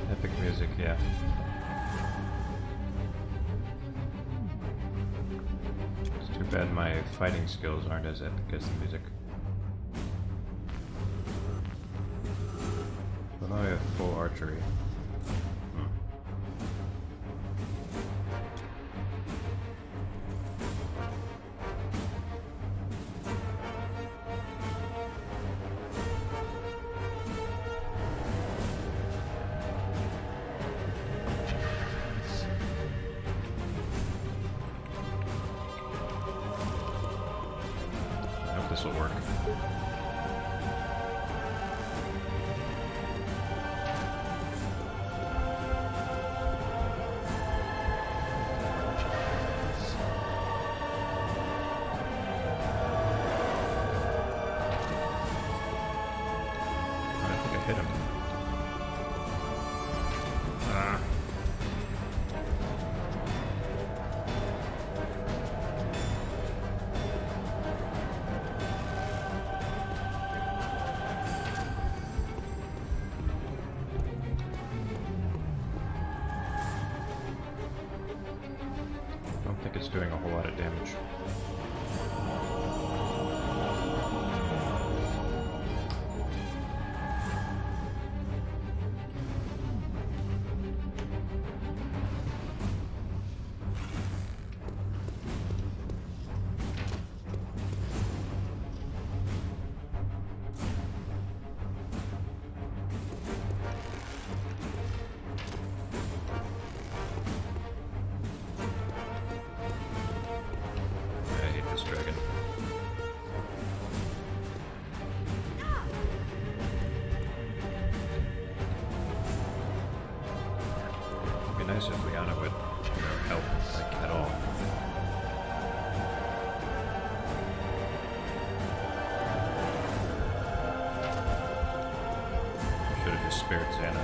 Epic music, yeah. It's too bad my fighting skills aren't as epic as the music. But now I have full archery. This will work. I think I hit him. I don't think it's doing a whole lot of damage. Dragon. It'd be nice if Liana would, help, like, at all. Should have just spared Xana.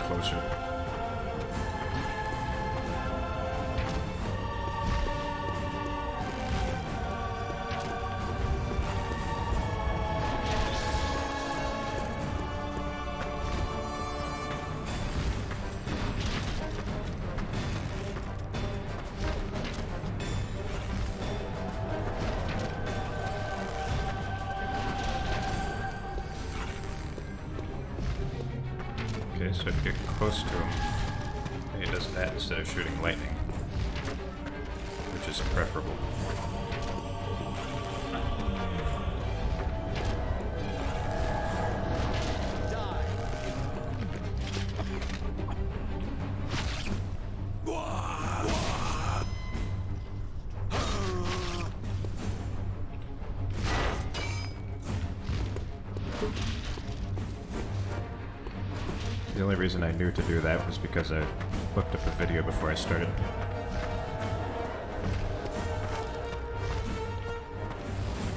Closer. Okay, so if you get close to him, it does that instead of shooting lightning, which is preferable. The only reason I knew to do that was because I looked up a video before I started.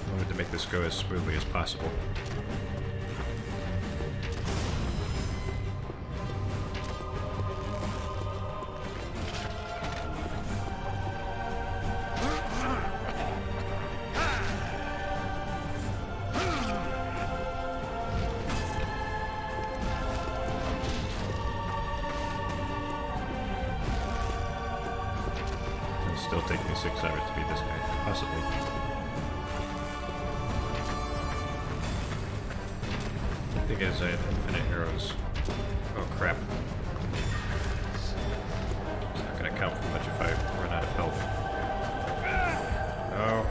I wanted to make this go as smoothly as possible. still take me 6 hours to beat this guy. Possibly. The thing is, I have infinite arrows. Oh crap. It's not gonna count for much if I run out of health. No.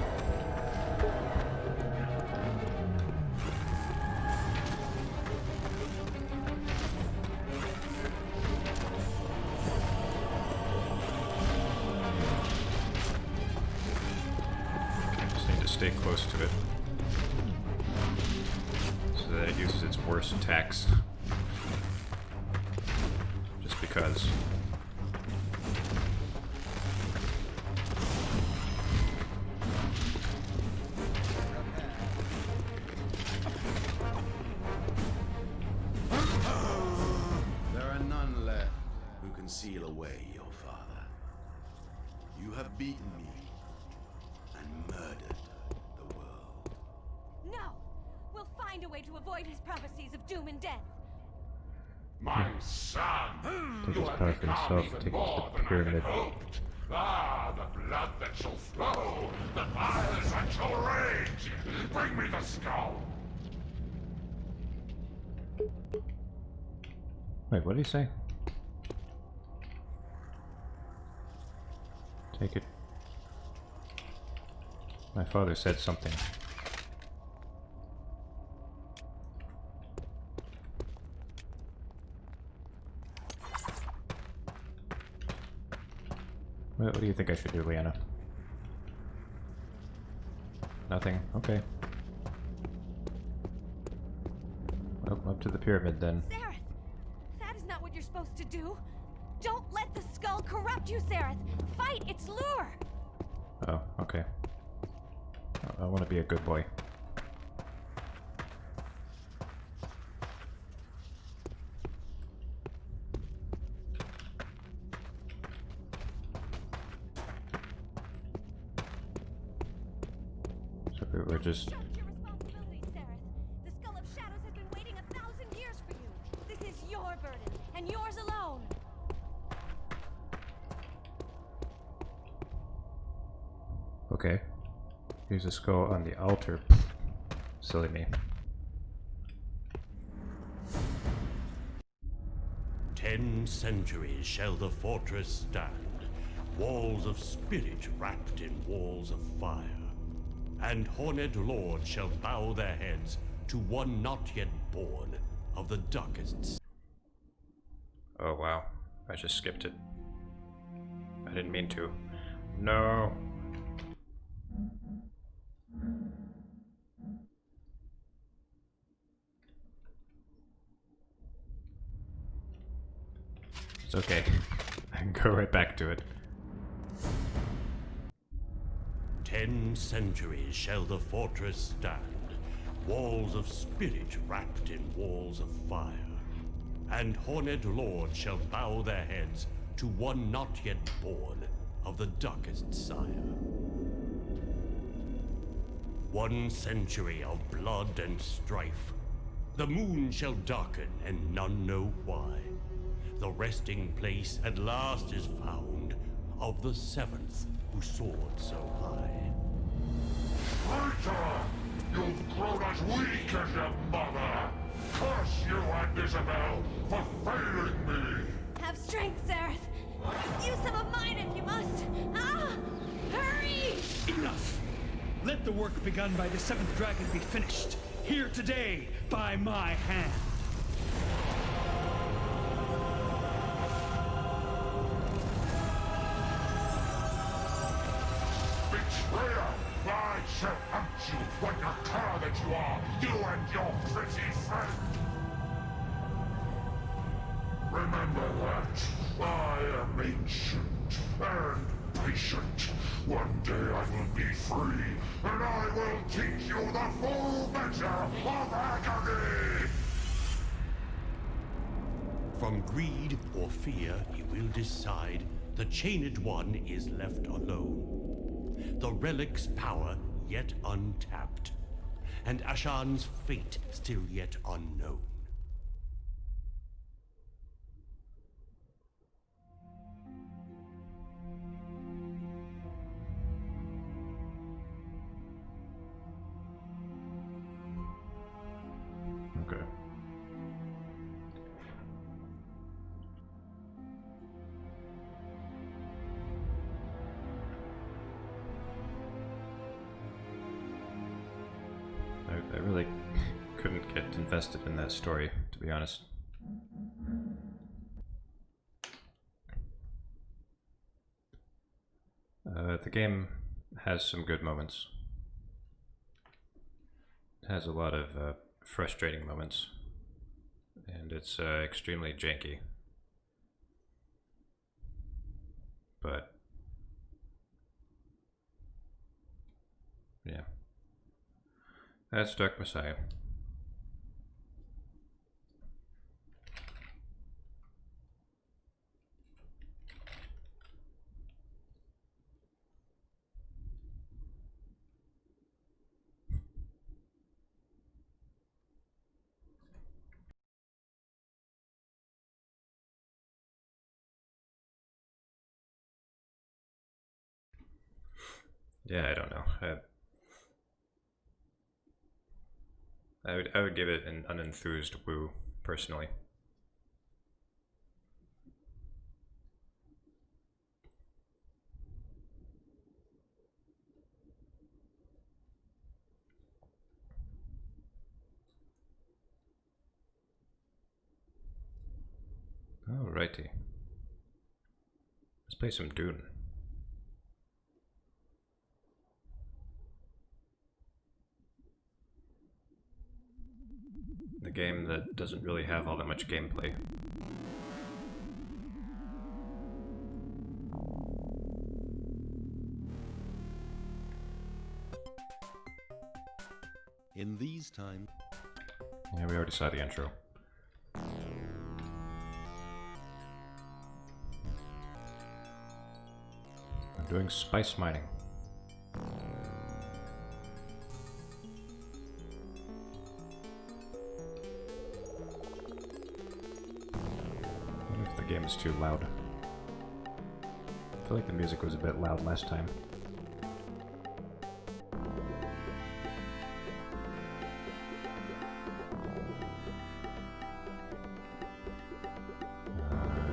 Stay close to it so that it uses its worst attacks. Just because. There are none left who can seal away your father. You have beaten me and murdered the world. No! We'll find a way to avoid his prophecies of doom and death. My son! Take You his have power for become himself, even take it to more the than I pyramid. had hoped. Ah, the blood that shall flow, the fires that shall rage! Bring me the skull! Wait, what did he say? Take it. My father said something. What do you think I should do, Leanna? Nothing? Okay. Well, up to the pyramid then. Sareth! That is not what you're supposed to do! Don't let the skull corrupt you, Sareth! Fight its lure! Oh, okay. I want to be a good boy. So we're just... Shirk your responsibility, Sareth. The Skull of Shadows has been waiting 1,000 years for you. This is your burden, and yours alone. Okay. Here's a skull on the altar. Silly me. 10 centuries shall the fortress stand, walls of spirit wrapped in walls of fire. And horned lords shall bow their heads to one not yet born of the darkest. Oh wow. I just skipped it. I didn't mean to. No. It's okay. I can go right back to it. 10 centuries shall the fortress stand, walls of spirit wrapped in walls of fire. And horned lords shall bow their heads to one not yet born of the darkest sire. 1 century of blood and strife. The moon shall darken and none know why. The resting place at last is found of the 7th who soared so high. Traitor! You've grown as weak as your mother! Curse you and Isabel for failing me! Have strength, Sareth. Use some of mine if you must. Ah! Hurry! Enough! Let the work begun by the 7th dragon be finished. Here today, by my hand. Betrayer! I shall hunt you like a cur that you are, you and your pretty friend! Remember that. I am ancient and patient. One day I will be free, and I will teach you the full measure of agony! From greed or fear, he will decide the chained one is left alone. The relic's power yet untapped, and Ashan's fate still yet unknown. invested in that story, to be honest. The game has some good moments. It has a lot of frustrating moments, and it's extremely janky. But yeah, that's Dark Messiah. Yeah, I don't know. I would give it an unenthused woo, personally. Alrighty. Let's play some Dune. The game that doesn't really have all that much gameplay. In these times... Yeah, we already saw the intro. I'm doing spice mining. What if the game is too loud? I feel like the music was a bit loud last time.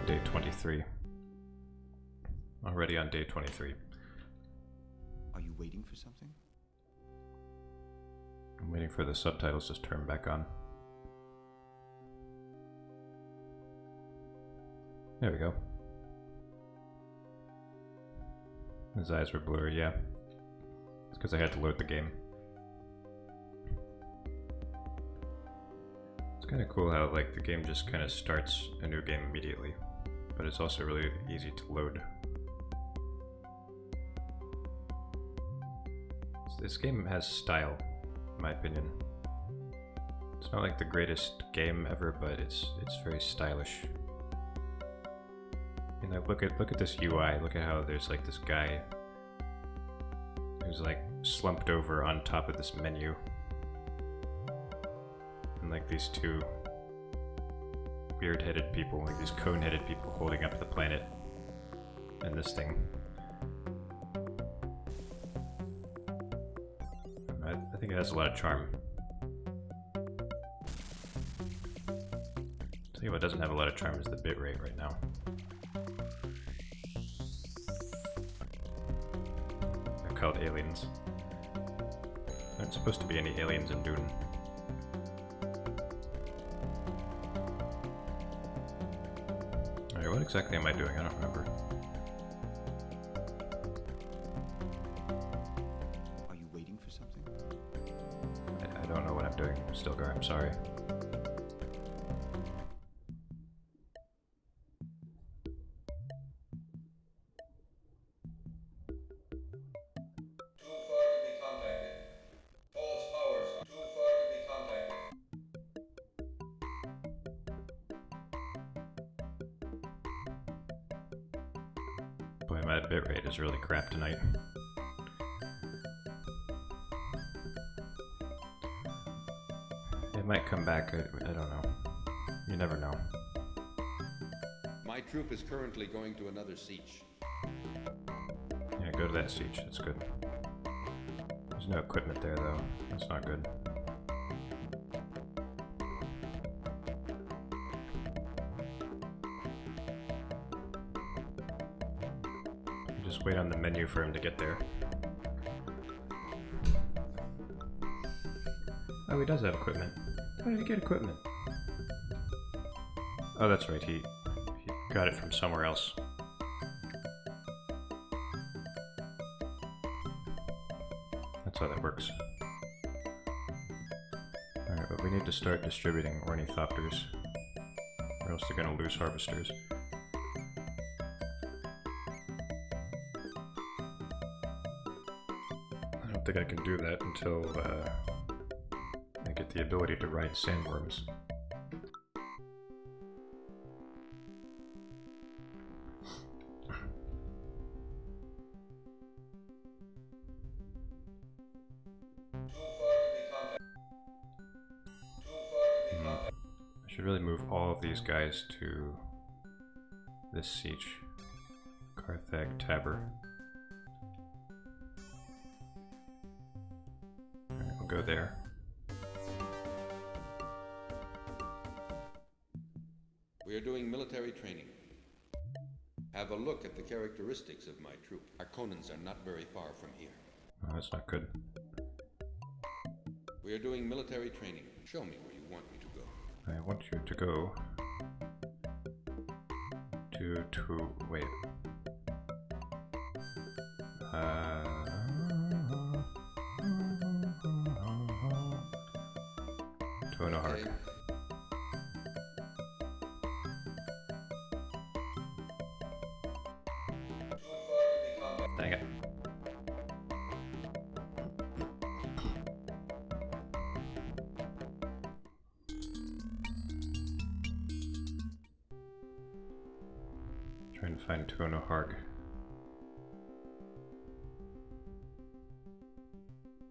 Day 23. Already on day 23. Are you waiting for something? I'm waiting for the subtitles to turn back on. There we go. His eyes were blurry, yeah. It's because I had to load the game. It's kind of cool how like the game just kind of starts a new game immediately, but it's also really easy to load. This game has style, in my opinion. It's not like the greatest game ever, but it's very stylish. You know, look at this UI. Look at how there's like this guy who's like slumped over on top of this menu, and like these two weird-headed people, like these cone-headed people holding up the planet, and this thing. I think it has a lot of charm. Tell you what doesn't have a lot of charm is the bitrate right now. They're called aliens. There aren't supposed to be any aliens in Dune. Alright, what exactly am I doing? I don't remember. I don't know what I'm doing, Stilgar, I'm sorry. Boy, my bitrate is really crap tonight. It might come back, I don't know. You never know. My troop is currently going to another siege. Yeah, go to that siege, that's good. There's no equipment there though, that's not good. Just wait on the menu for him to get there. Oh, he does have equipment. How did he get equipment? Oh, that's right, he got it from somewhere else. That's how that works. Alright, but we need to start distributing ornithopters, or else they're gonna lose harvesters. I don't think I can do that until I get the ability to ride sandworms. I should really move all of these guys to this siege. Carthag Tabor. Alright, we'll go there. We are doing military training. Have a look at the characteristics of my troop. Our Conans are not very far from here. Oh, that's not good. We are doing military training. Show me where you want me to go. I want you to go to wait. To Anohark. Okay. Dang it. Trying to find Tuonoharg.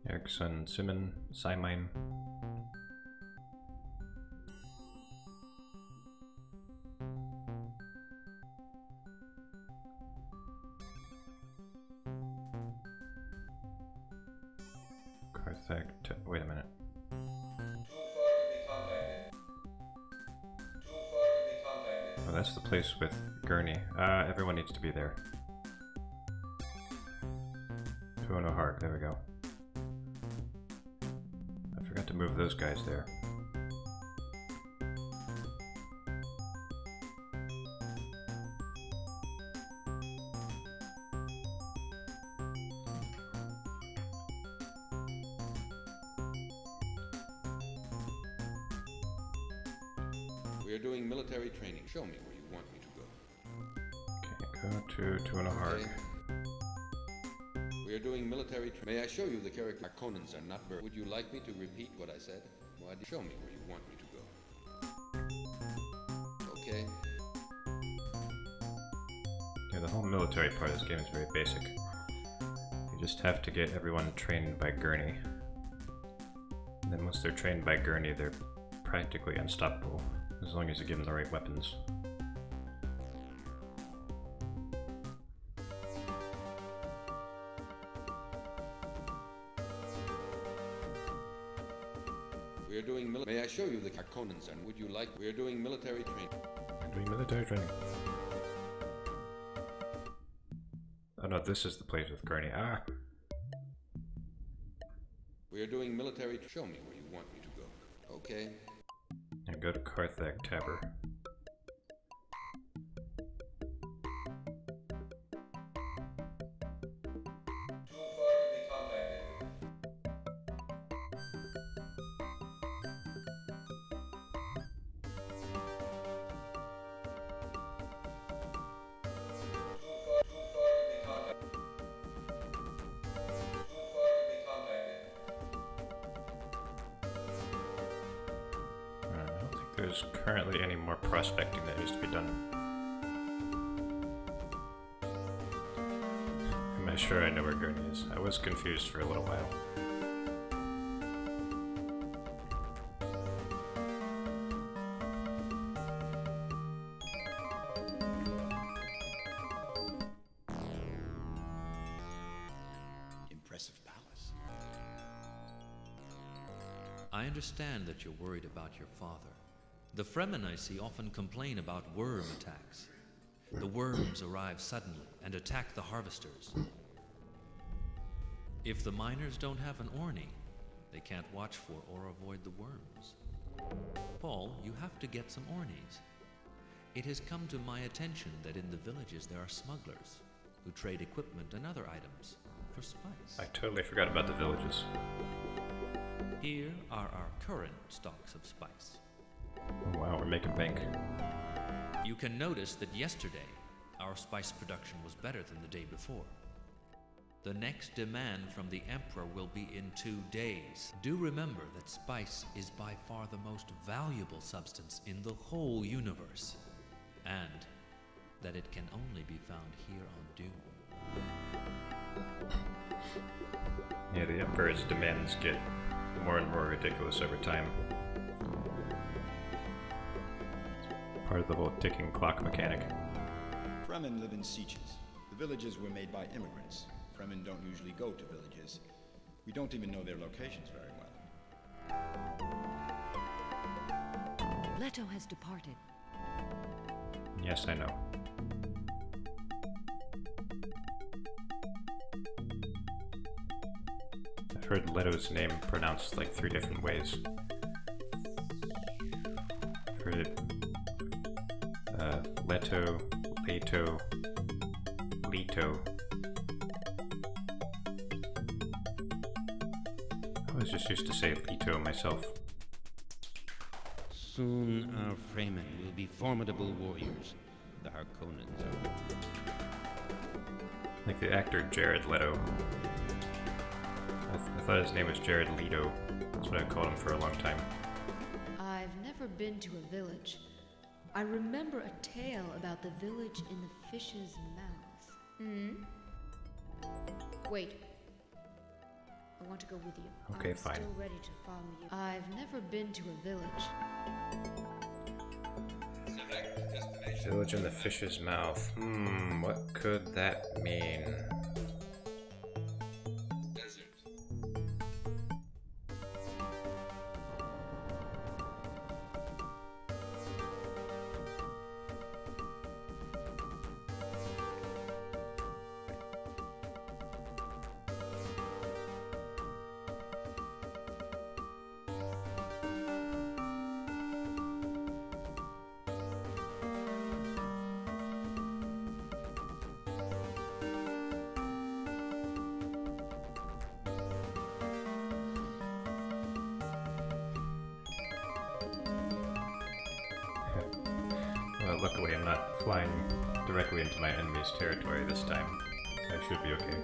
Ericsson, Simine. Carthag. Wait a minute. Oh, that's the place with Gurney. Everyone needs to be there. Tuonoharg, there we go. I forgot to move those guys there. We are doing military training. Show me where you want me to go. Okay, go to Tuonoharg. Okay. We are doing military training. May I show you the character? Our Conans are not very... Would you like me to repeat what I said? Why do you show me where you want me to go? Okay. Yeah, the whole military part of this game is very basic. You just have to get everyone trained by Gurney. And then once they're trained by Gurney, they're practically unstoppable, as long as you give them the right weapons. We are doing military... May I show you the Conans and would you like... We are doing military training. I'm doing military training. Oh no, this is the place with Gurney. Ah! We are doing military... Show me where you want me to go. Okay. And go to Carthag Tabor. There's currently any more prospecting that needs to be done. Am I sure I know where Gurney is? I was confused for a little while. Impressive palace. I understand that you're worried about your father. The Fremen I see often complain about worm attacks. The worms arrive suddenly and attack the harvesters. If the miners don't have an Orni, they can't watch for or avoid the worms. Paul, you have to get some Ornies. It has come to my attention that in the villages there are smugglers who trade equipment and other items for spice. I totally forgot about the villages. Here are our current stocks of spice. Oh, wow, we're making bank. You can notice that yesterday our spice production was better than the day before. The next demand from the Emperor will be in 2 days. Do remember that spice is by far the most valuable substance in the whole universe, and that it can only be found here on Dune. Yeah, the Emperor's demands get more and more ridiculous over time. Part of the whole ticking clock mechanic. Fremen live in sieges. The villages were made by immigrants. Fremen don't usually go to villages. We don't even know their locations very well. Leto has departed. Yes, I know. I've heard Leto's name pronounced like 3 different ways. I've heard it Leto, Leto, Leto. I was just used to say Leto myself. Soon our Fremen will be formidable warriors. The Harkonnens are. Like the actor Jared Leto. I thought his name was Jared Leto. That's what I called him for a long time. I've never been to a village. I remember a tale about the village in the fish's mouth. Wait. I want to go with you. Okay, I'm fine. still ready to follow you. I've never been to a village. Village in the fish's mouth. What could that mean? Well, luckily I'm not flying directly into my enemy's territory this time, so I should be okay.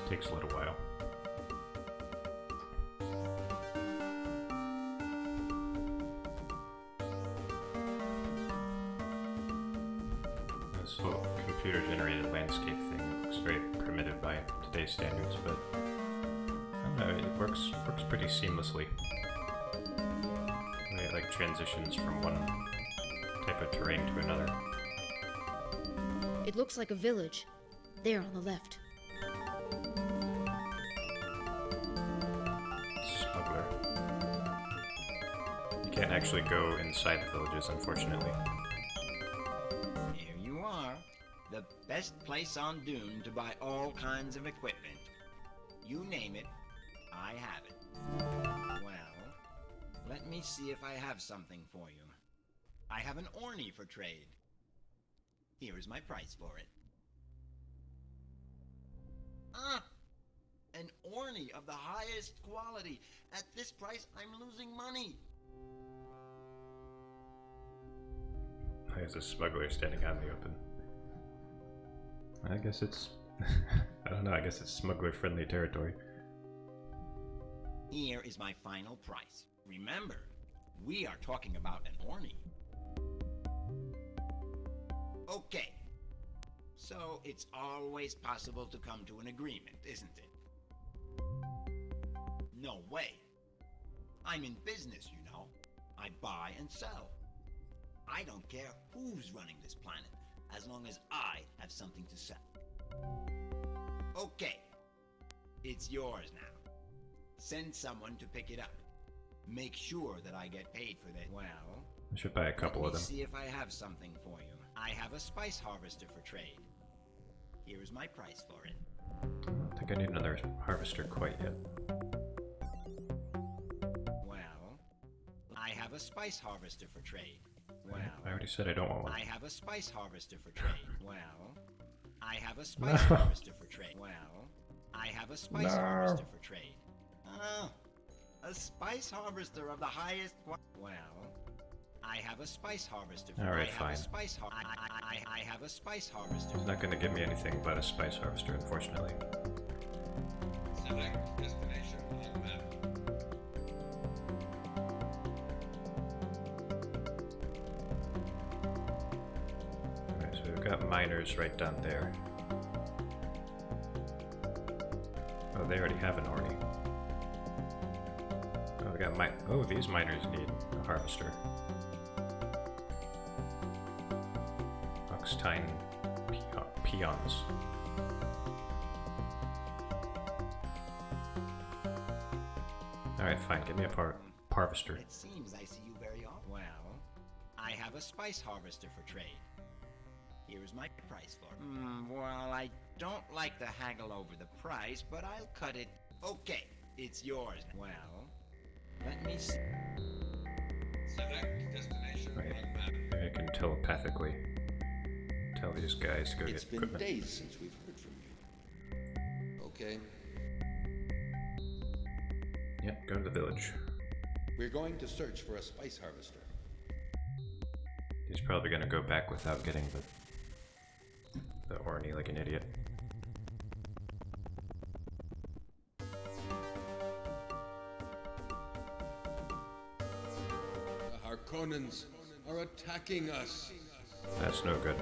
Takes a little while. This whole computer-generated landscape thing looks very primitive by today's standards, but I don't know, it works pretty seamlessly. It like transitions from one type of terrain to another. It looks like a village. There on the left. Smuggler. You can't actually go inside the villages, unfortunately. Here you are. The best place on Dune to buy all kinds of equipment. You name it, I have it. Well, let me see if I have something for you. I have an Orny for trade. Here is my price for it. Ah! An Orny of the highest quality. At this price, I'm losing money. There's a smuggler standing out in the open. I guess it's... I don't know, I guess it's smuggler-friendly territory. Here is my final price. Remember, we are talking about an Orny. Okay. So it's always possible to come to an agreement, isn't it? No way. I'm in business, you know. I buy and sell. I don't care who's running this planet, as long as I have something to sell. Okay. It's yours now. Send someone to pick it up. Make sure that I get paid for that. Well, I should buy a couple of them. see if I have something for you. I have a spice harvester for trade. Here is my price for it. I don't think I need another harvester quite yet. Well, I have a spice harvester for trade. Well, I already said I don't want one. I have a spice harvester for trade. Well, I have a spice harvester for trade. Well, I have a spice harvester for trade. A spice harvester of the highest quality. Well, I have a spice harvester for Alright, I fine. have a spice I have a spice harvester. He's not going to give me anything but a spice harvester, unfortunately. Select destination on map. Alright, so we've got miners right down there. Oh, they already have an Orny. Oh, we got oh, these miners need a harvester. Oxtine peons. Alright, fine, give me a harvester. It seems I see you very often. Well, I have a spice harvester for trade. Here is my price for it. Well, I don't like to haggle over the price, but I'll cut it. Okay, it's yours. Well, let me see. Select destination Right. on map. Maybe I can telepathically tell these guys to go It's get been equipment. days since we've heard from you. Okay. Yep, go to the village. We're going to search for a spice harvester. He's probably gonna go back without getting the Orny like an idiot. The Harkonnens are attacking us. That's no good.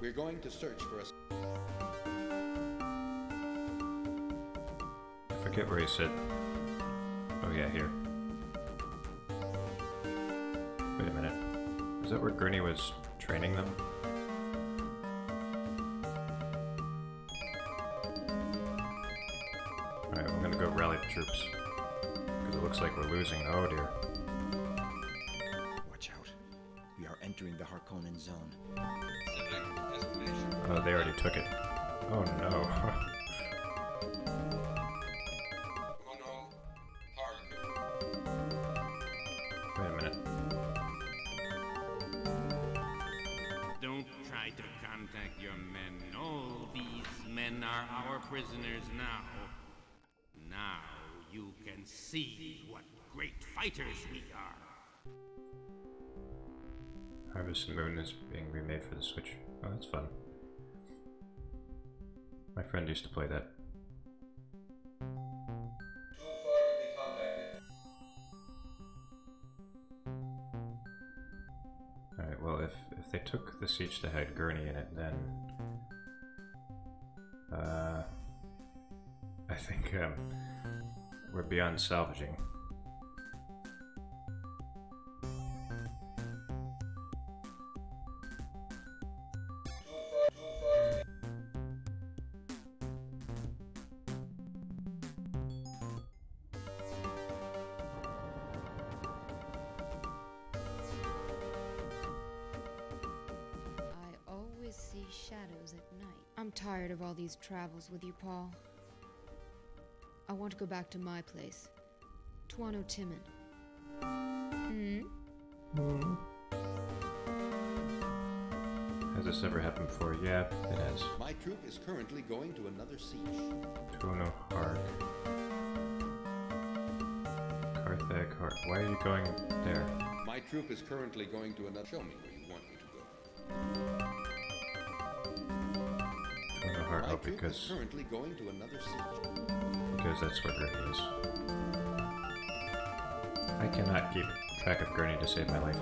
We're going to search for a... I forget where he said. Oh yeah, here. Wait a minute. Is that where Gurney was training them? Alright, I'm gonna go rally the troops. Because it looks like we're losing. Oh dear. Watch out. We are entering the Harkonnen zone. Select destination. Oh, they already took it. Oh no. Mono Harkonnen. Wait a minute. Don't try to contact your men. All these men are our prisoners now. Now you can see what great fighters we are. Harvest Moon is being remade for the Switch. Oh, that's fun. My friend used to play that. Alright, well, if they took the siege that had Gurney in it, then I think we're beyond salvaging. I always see shadows at night. I'm tired of all these travels with you, Paul. I want to go back to my place. Tuano Timon. Has this ever happened before? Yeah, it has. My troop is currently going to another siege. Tuono Harg. Carthag Harg. Why are you going there? My troop is currently going to another... Show me where you want me to go. Tuono Harg, My oh, troop is because currently going to another siege. that's where Gurney is. I cannot keep track of Gurney to save my life.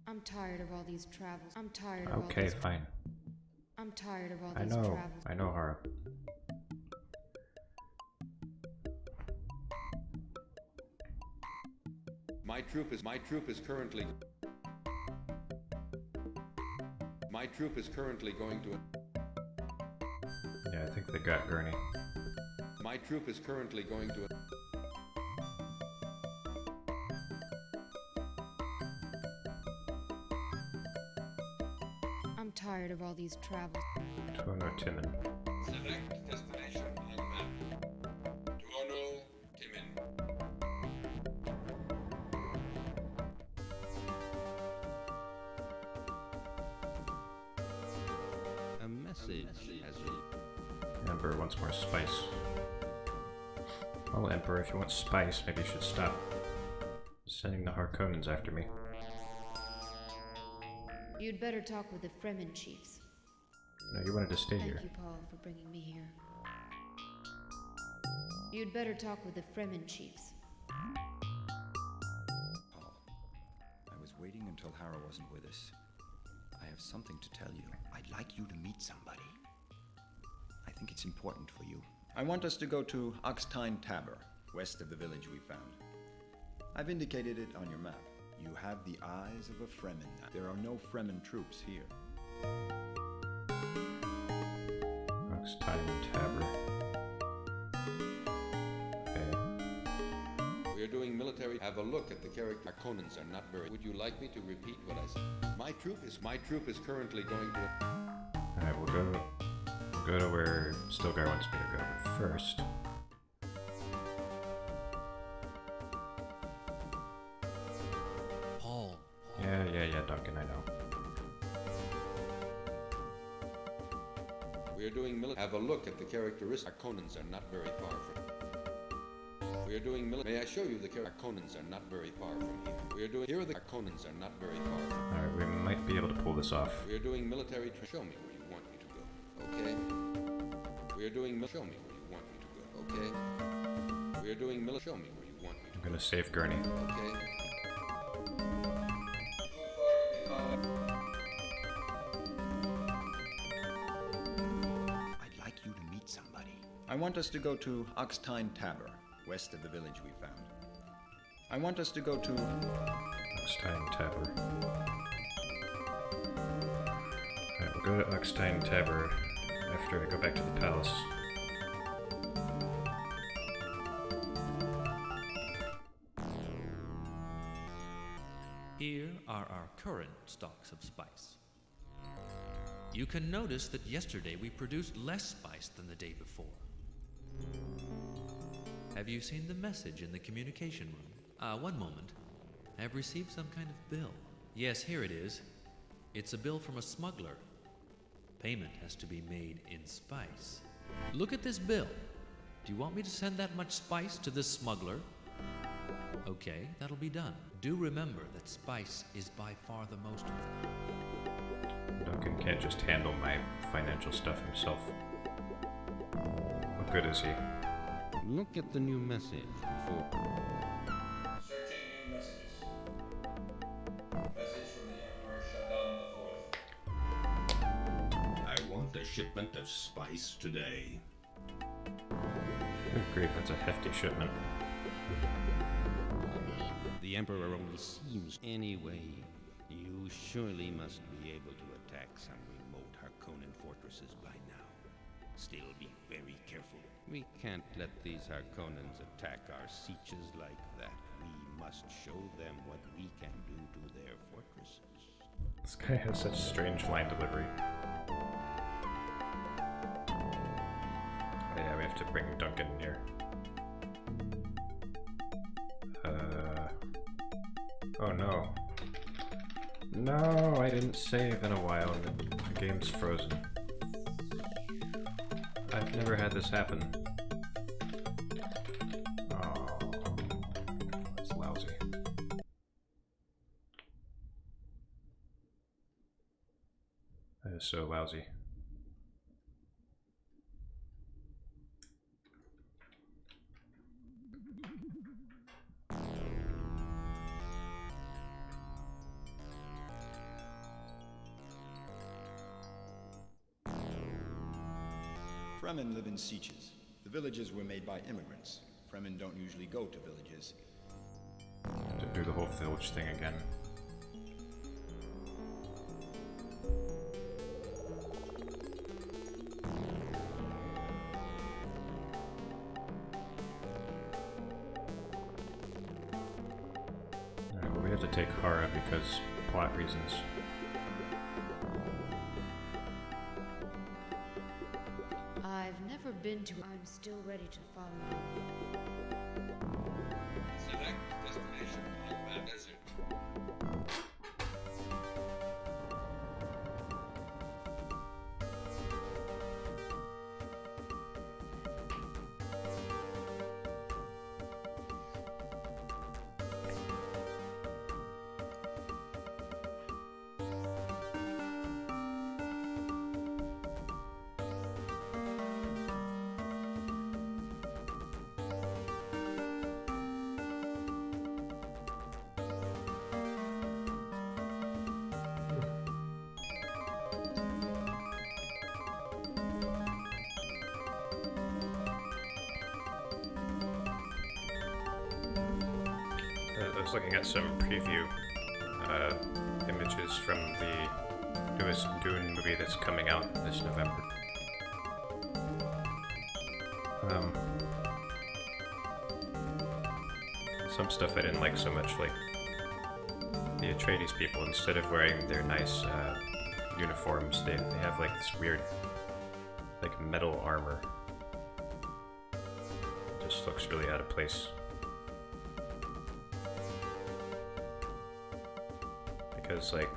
I'm tired of all these travels. I'm tired of all Okay, these... fine. I'm tired of all I these know. travels. I know, Hara. My troop is currently going to. Yeah, I think they got Gurney. My troop is currently going to. I'm tired of all these travels. Tuono Timon. Select destination on map. Tuono Timon. A message has been. Emperor wants more spice. Well, Emperor, if you want spice, maybe you should stop sending the Harkonnens after me. You'd better talk with the Fremen chiefs. No, you wanted to stay here. Thank you, Paul, for bringing me here. You'd better talk with the Fremen chiefs. Paul, I was waiting until Hara wasn't with us. I have something to tell you. I'd like you to meet somebody. I think it's important for you. I want us to go to Oxtine Tabor, west of the village we found. I've indicated it on your map. You have the eyes of a Fremen. There are no Fremen troops here. Oxtine Tabor. Okay. We are doing military. Have a look at the character. Harkonnens are not very. Would you like me to repeat what I said? My troop is currently going to. Alright, we'll go to where Stilgar wants me to go, but first. Paul. Yeah, Duncan, I know. We are doing military. Have a look at the characteristics. Harkonnens are not very far from. We are doing military. May I show you the character? Harkonnens are not very far from here. We are doing. Here are the Harkonnens are not very far from. Alright, we might be able to pull this off. We are doing military. Show me where you want me to go. Okay. We are doing. Show me where you want me to go. Okay. We are doing military. Show me where you want me to I'm gonna save Gurney. go. Okay. I'd like you to meet somebody. I want us to go to Oxtine Tabor, west of the village we found. I want us to go to... Oxtine Tabor. Alright, we'll go to Oxtine Tabor after I go back to the palace. Here are our current stocks of spice. You can notice that yesterday we produced less spice than the day before. Have you seen the message in the communication room? One moment. I have received some kind of bill. Yes, here it is. It's a bill from a smuggler. Payment has to be made in spice. Look at this bill. Do you want me to send that much spice to this smuggler? Okay, that'll be done. Do remember that spice is by far the most important. Duncan can't just handle my financial stuff himself. What good is he? Look at the new message before. Searching new messages. Message from the Emperor Shaddam IV. I want a shipment of spice today. Good grief, that's a hefty shipment. The Emperor only seems. Anyway, you surely must be able to attack some remote Harkonnen fortresses by now. Still be very careful. We can't let these Harkonnens attack our sieges like that. We must show them what we can do to their fortresses. This guy has such strange line delivery. Oh yeah, we have to bring Duncan in here. Oh no. No, I didn't save in a while and the game's frozen. I've never had this happen. Oh, that's lousy. That is so lousy. Fremen live in sieges. The villages were made by immigrants. Fremen don't usually go to villages. To do the whole village thing again. Alright, well we have to take Hara because plot reasons. I've never been to. I'm still ready to follow you. Select destination on map desert. I was looking at some preview images from the newest Dune movie that's coming out this November. Some stuff I didn't like so much, like the Atreides people, instead of wearing their nice uniforms, they have like this weird like metal armor. It just looks really out of place. Because like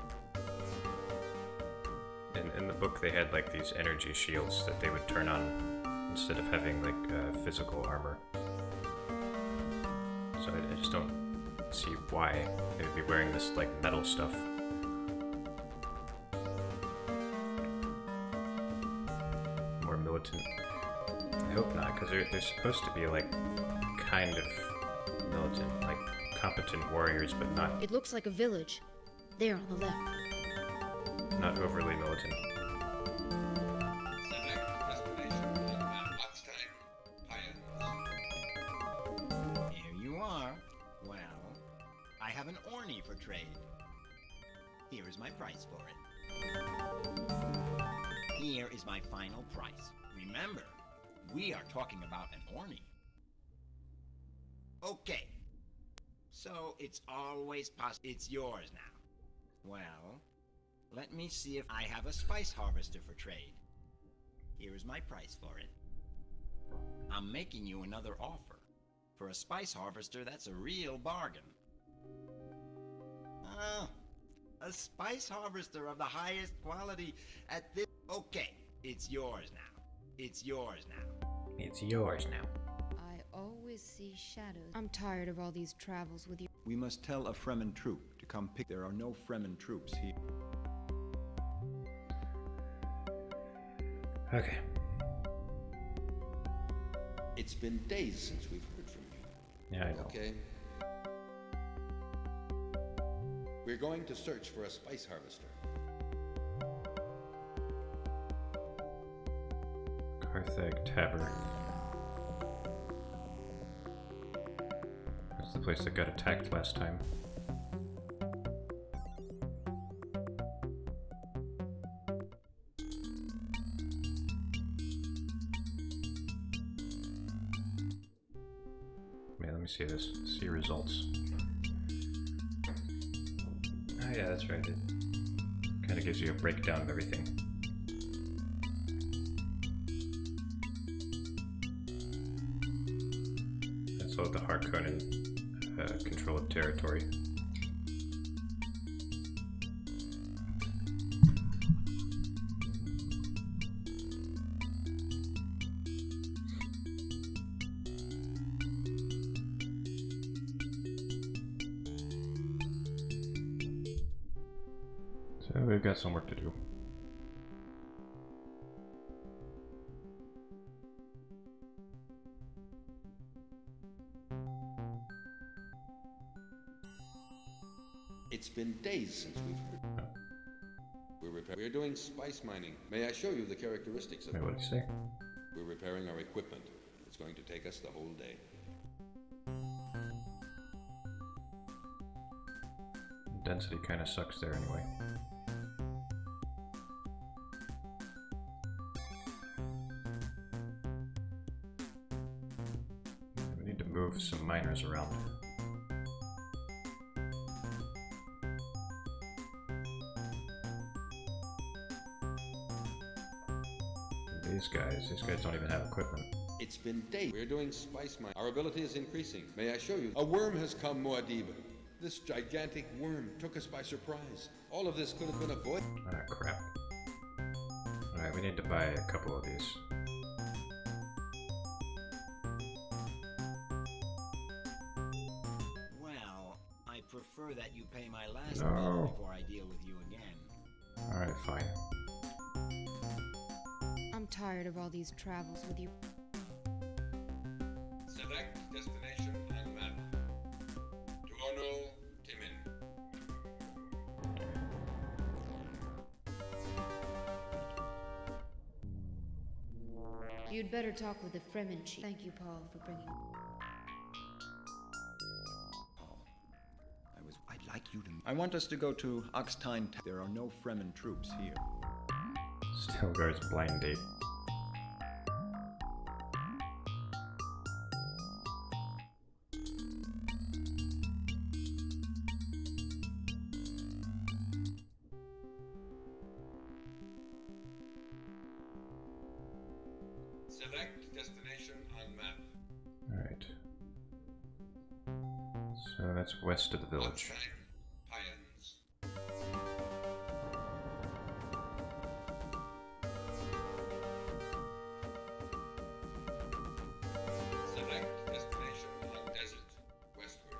in the book they had like these energy shields that they would turn on instead of having like physical armor. So I just don't see why they would be wearing this like metal stuff. More militant. I hope not, because they're supposed to be like kind of militant, like competent warriors, but not. It looks like a village. There on the left. Not overly militant. Select destination on map box type. Here you are. Well, I have an Orny for trade. Here is my price for it. Here is my final price. Remember, we are talking about an Orny. Okay. So it's always possible. It's yours now. Well, let me see if I have a spice harvester for trade. Here is my price for it. I'm making you another offer. For a spice harvester, that's a real bargain. A spice harvester of the highest quality at this... Okay, it's yours now. It's yours now. It's yours now. I always see shadows. I'm tired of all these travels with you. We must tell a Fremen troop to come pick. There are no Fremen troops here. Okay. It's been days since we've heard from you. Yeah, I know. Okay. We're going to search for a spice harvester. Carthag Tabor. That's the place that got attacked last time. Man, let me see this. See results. Oh yeah, that's right. It kind of gives you a breakdown of everything. That's all the Harkonnen control of territory. So we've got some work to do. It's been days since we've heard. We're doing spice mining. May I show you the characteristics of Wait, what did you say? We're repairing our equipment. It's going to take us the whole day. Density kind of sucks there anyway. We need to move some miners around. These guys don't even have equipment. It's been days. We're doing spice mine. Our ability is increasing. May I show you? A worm has come, Muad'Dib. This gigantic worm took us by surprise. All of this could have been avoided. Ah, crap. Alright, we need to buy a couple of these. Well, I prefer that you pay my last No. bill before I deal with you again. Alright, fine. I'm tired of all these travels with you. Select destination on map. Tuono Timin. You'd better talk with the Fremen chief. Thank you, Paul, for bringing. I'd like you to. I want us to go to Oxtine. There are no Fremen troops here. Stilgar's blind date. Select destination on map. Alright. So that's west of the village. Payans. Select destination on desert. Westward.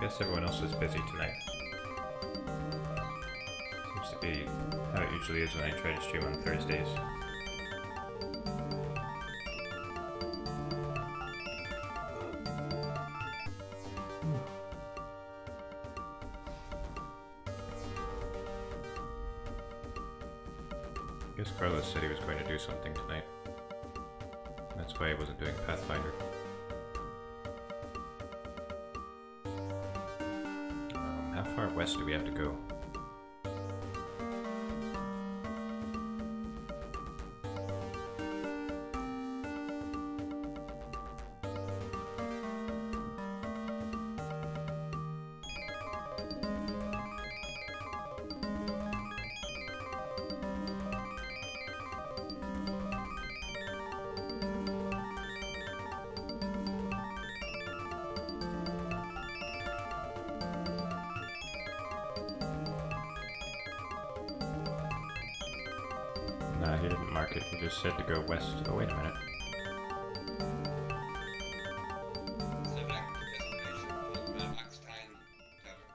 Guess everyone else is busy tonight. Seems to be how it usually is when I try to stream on Thursdays. Guess Carlos said he was going to do something tonight. That's why he wasn't doing Pathfinder. How far west do we have to go? Nah, he didn't mark it. He just said to go west. Oh, wait a minute. Select destination on map. Oxtine Tavern.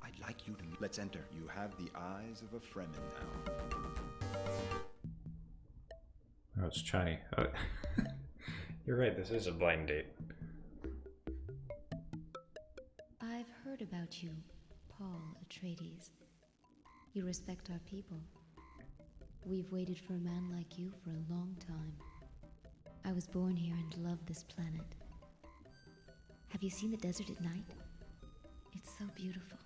I'd like you to. Let's enter. You have the eyes of a Fremen now. Oh, it's Chani. Oh. You're right, this is a blind date. I've heard about you, Paul Atreides. You respect our people. We've waited for a man like you for a long time. I was born here and love this planet. Have you seen the desert at night? It's so beautiful.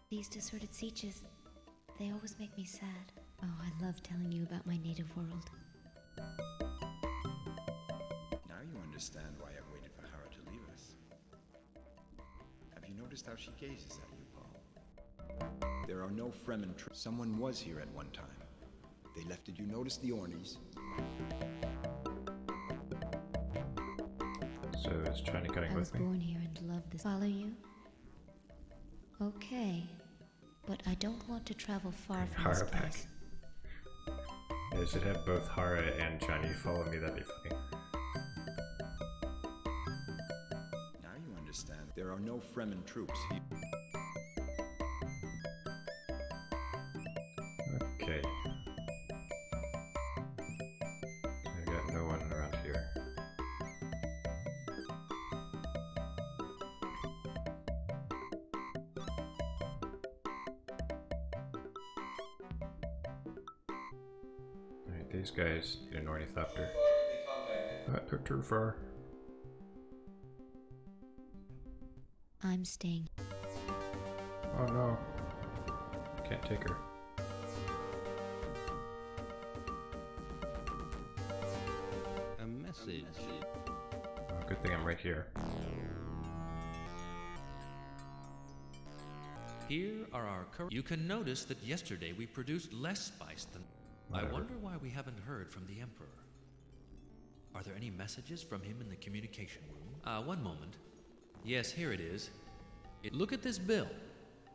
These deserted sietches, they always make me sad. Oh, I love telling you about my native world. Now you understand why I've waited for Hera to leave us. Have you noticed how she gazes at you, Paul? There are no Fremen troops. Someone was here at one time. They left. Did you notice the Ornies? So is Chani cutting I was with me? born here and love this. Follow you? Okay. But I don't want to travel far from this Hara back. place. Yeah, I should have both Hara and Chani follow me, that'd be funny. Now you understand. There are no Fremen troops here. Okay. I got no one around here. Alright, these guys need an ornithopter. They're too far. I'm staying. Oh no. Can't take her. A message. Oh, good thing I'm right here. Here are our current. You can notice that yesterday we produced less spice than. Whatever. I wonder why we haven't heard from the Emperor. Are there any messages from him in the communication room? One moment. Yes, here it is. Look at this bill.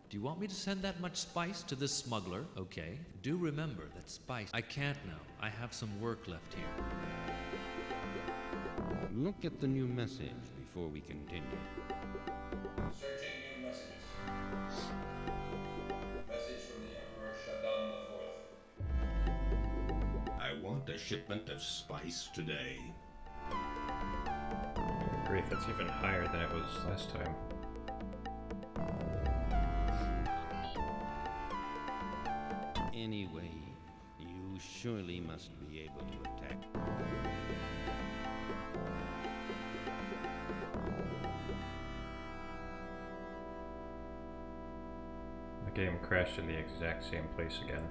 Do you want me to send that much spice to this smuggler? Okay. Do remember that spice. I can't now. I have some work left here. Look at the new message before we continue. Searching new messages. Message from the Emperor Shaddam IV. I want a shipment of spice today. Great, that's even higher than it was last time. Anyway, you surely must be able to attack. The game crashed in the exact same place again.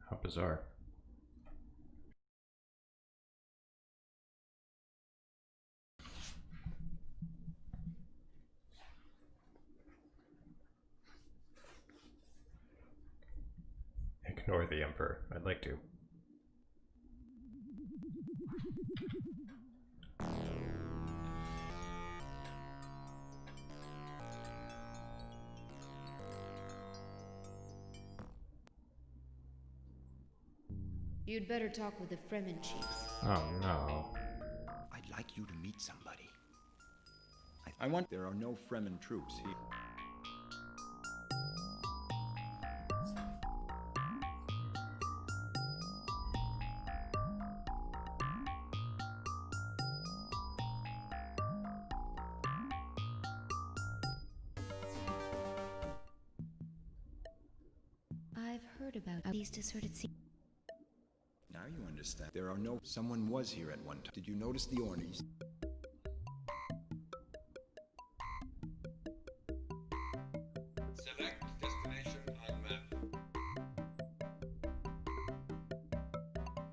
How bizarre. Ignore the Emperor. I'd like to. You'd better talk with the Fremen chiefs. Oh no. I'd like you to meet somebody. I want. There are no Fremen troops here. I've heard about these deserted sea. Now you understand. There are no. Someone was here at one time. Did you notice the Ornies? Select destination on map.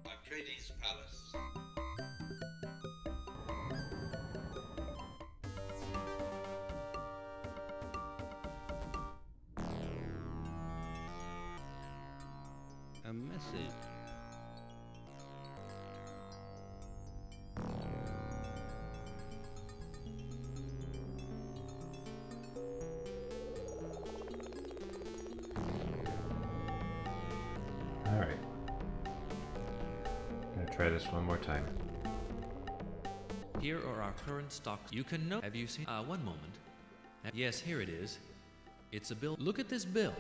Atreides Palace. A message. Alright. Gonna try this one more time. Here are our current stocks. You can know. Have you seen? One moment. Yes, here it is. It's a bill. Look at this bill.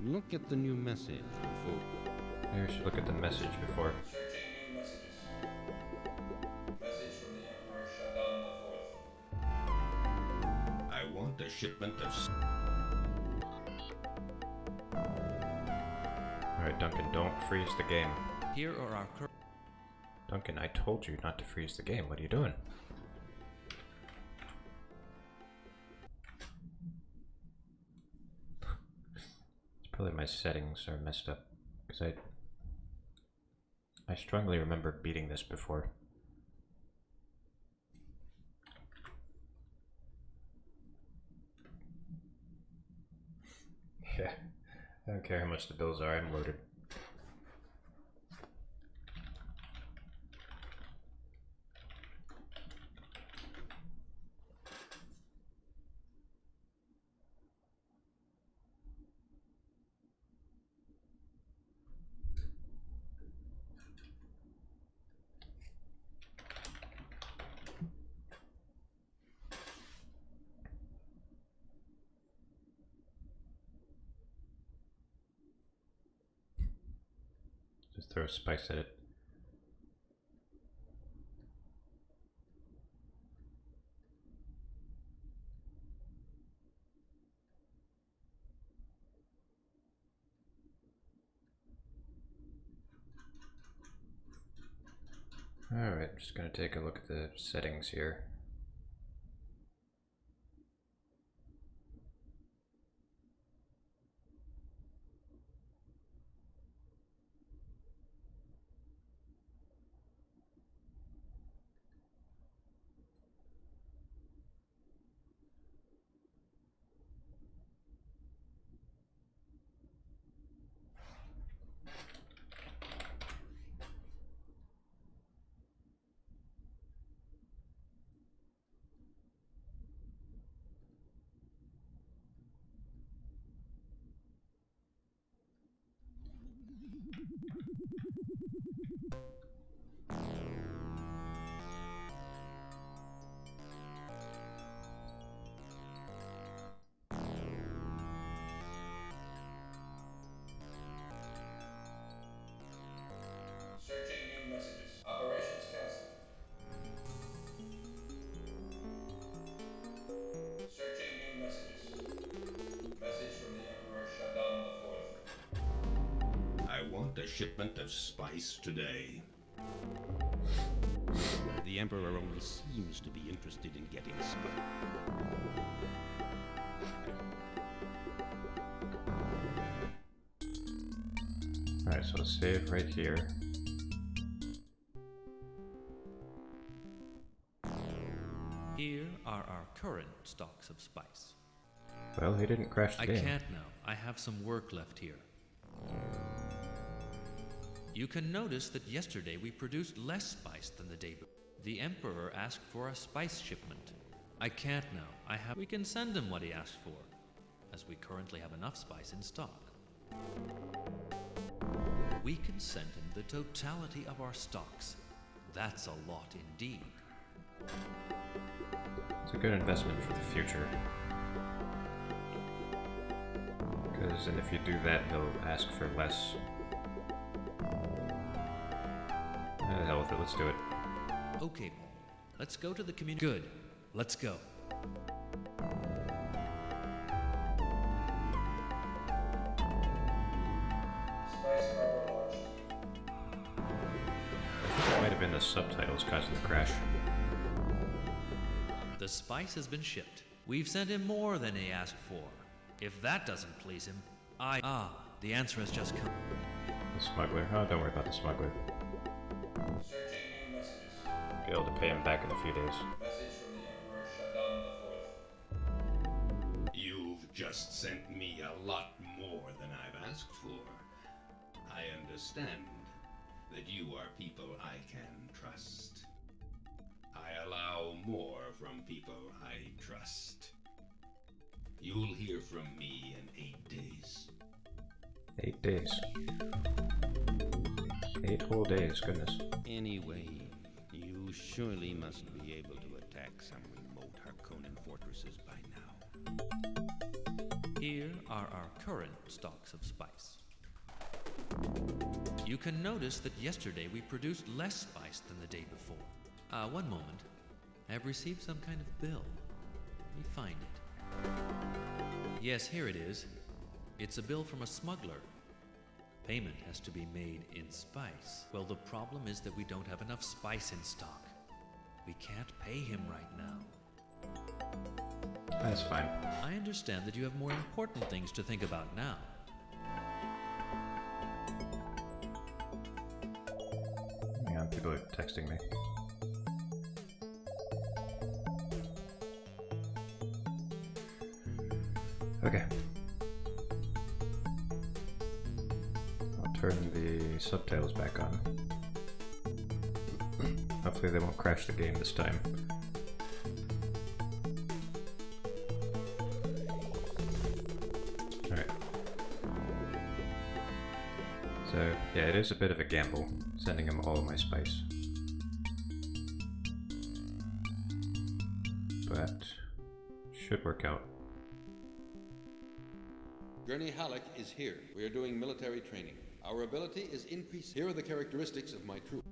Look at the new message before. Maybe we should look at the message before. Searching new messages. Message from the Emperor Shaddam IV. I want a shipment of. Alright, Duncan, don't freeze the game. Here are our current. Duncan, I told you not to freeze the game. What are you doing? It's probably my settings are messed up. Because I strongly remember beating this before. Yeah. I don't care how much the bills are, I'm loaded. Just throw spice at it. Alright, just gonna take a look at the settings here. Searching new messages. Operations cancelled. Searching new messages. Message from the Emperor Shaddam IV. I want a shipment of spice today. The Emperor only seems to be interested in getting spice. Alright, so let's save right here. Here are our current stocks of spice. Well, he didn't crash the I game. can't now. I have some work left here. You can notice that yesterday we produced less spice than the day before. The Emperor asked for a spice shipment. I can't now. We can send him what he asked for, as we currently have enough spice in stock. We can send him the totality of our stocks. That's a lot indeed. It's a good investment for the future. Because, and if you do that, he'll ask for less. The hell with it, let's do it. Okay, Paul. Let's go to the community. Good. Let's go. Spice cargo launched. It might have been the subtitles causing the crash. The spice has been shipped. We've sent him more than he asked for. If that doesn't please him, the answer has just come. The smuggler? Oh, don't worry about the smuggler. Searching new messages. Be able to pay him back in a few days. Message from the Emperor Shaddam IV. You've just sent me a lot more than I've asked for. I understand that you are people I can trust. I allow more from people I trust. You'll hear from me in 8 days. 8 days. 8 whole days, goodness. Anyway, you surely must be able to attack some remote Harkonnen fortresses by now. Here are our current stocks of spice. You can notice that yesterday we produced less spice than the day before. One moment. I have received some kind of bill. Let me find it. Yes, here it is. It's a bill from a smuggler. Payment has to be made in spice. Well, the problem is that we don't have enough spice in stock. We can't pay him right now. That's fine. I understand that you have more important things to think about now. Hang on, people are texting me. turn the subtitles back on. Hopefully they won't crash the game this time. Alright. So, yeah, it is a bit of a gamble, sending him all of my spice. But, should work out. Gurney Halleck is here. We are doing military training. Our ability is increased. Here are the characteristics of my troop.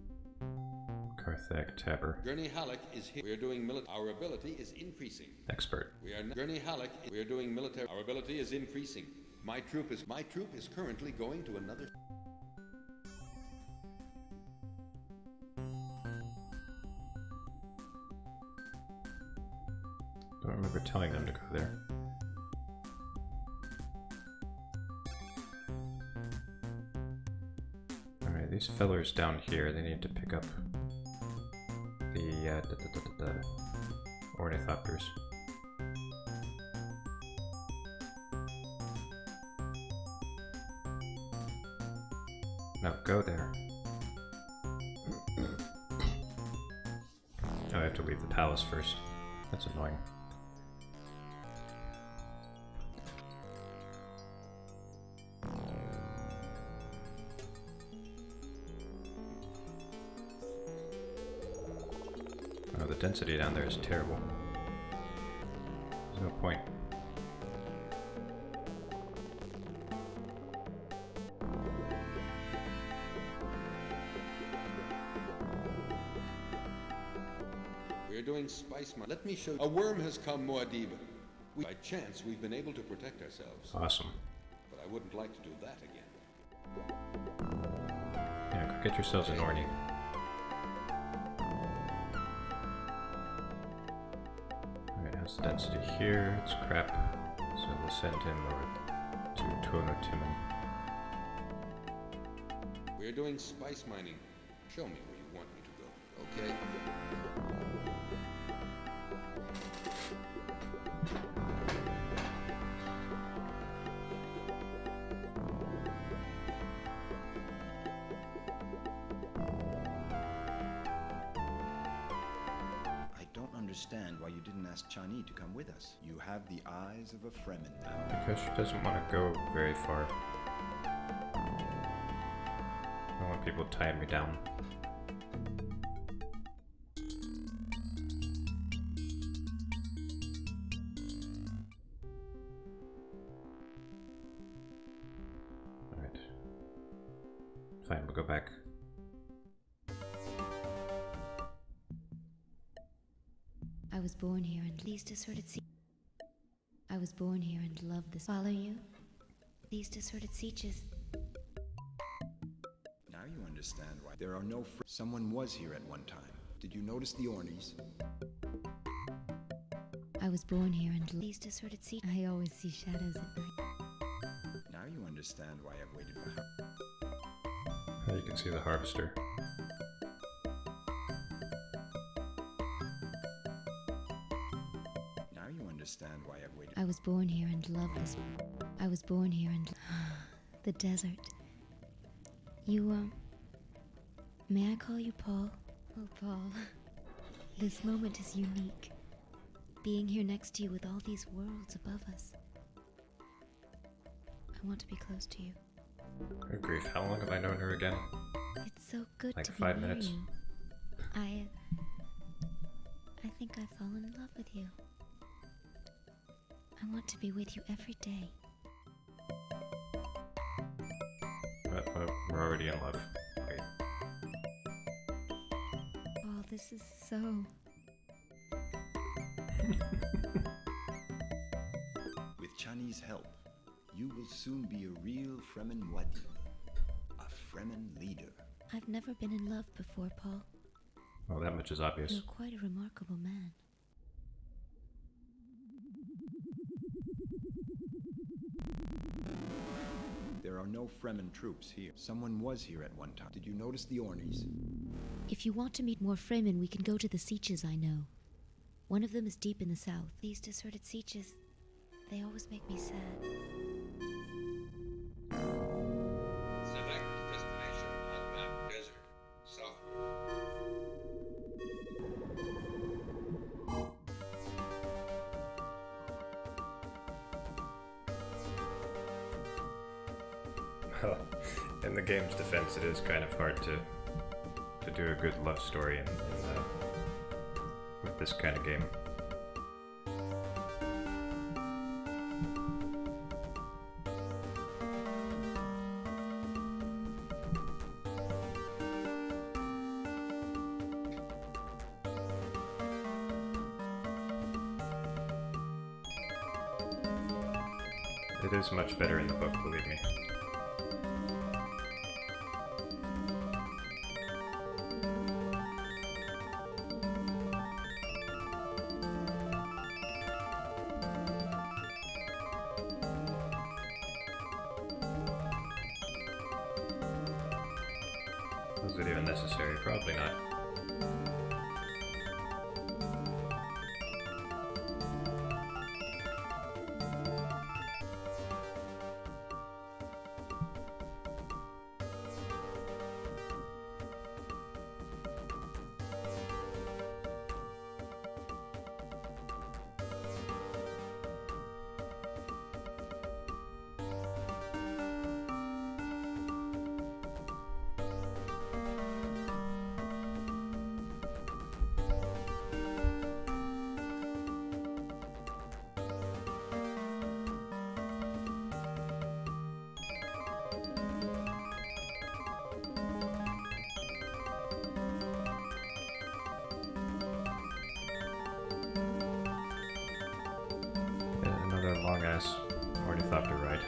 Carthag Tabber. Gurney Halleck is here. We are doing military. Our ability is increasing. Expert. We are Gurney Halleck. We are doing military. Our ability is increasing. My troop is currently going to another. Don't remember telling them to go there. Alright, these fellers down here, they need to pick up the ornithopters. No, go there. Oh, I have to leave the palace first. That's annoying. Oh, the density down there is terrible. There's no point. We are doing spice mine. Let me show you. A worm has come, Muad'Dib. By chance, we've been able to protect ourselves. Awesome. But I wouldn't like to do that again. Yeah, go get yourselves an Orny. Alright, how's the density here? It's crap. So we'll send him over to Tuono Timon. We are doing spice mining. Show me where you want me to go, okay? Understand why you didn't ask Chani to come with us. You have the eyes of a Fremen now. Because she doesn't want to go very far. I don't want people tying me down. Alright. Fine, we'll go back. I was born here and these deserted sea. I was born here and loved this. Follow you? These deserted sieges. Now you understand why there are no someone was here at one time. Did you notice the Ornies? I was born here and these deserted sieges. I always see shadows at night. Now you understand why I've waited for her. You can see the harvester. Understand why I've waited. I was born here and loved this. I was born here and the desert. You, may I call you Paul? Oh, Paul. This moment is unique. Being here next to you with all these worlds above us. I want to be close to you. Good grief, how long have I known her again? It's so good like to 5 be near minutes. you. I think I've fallen in love with you. I want to be with you every day. But we're already in love. Wait. Oh, this is so... With Chani's help, you will soon be a real Fremen Muad'Dib. A Fremen leader. I've never been in love before, Paul. Well, that much is obvious. You're quite a remarkable man. There are no Fremen troops here. Someone was here at one time. Did you notice the Ornies? If you want to meet more Fremen, we can go to the sieges I know. One of them is deep in the south. These deserted sieges, they always make me sad. Select Well, in the game's defense, it is kind of hard to do a good love story with this kind of game. It is much better in the book, believe me. Was it even necessary? Probably not. Another long-ass ornithopter ride.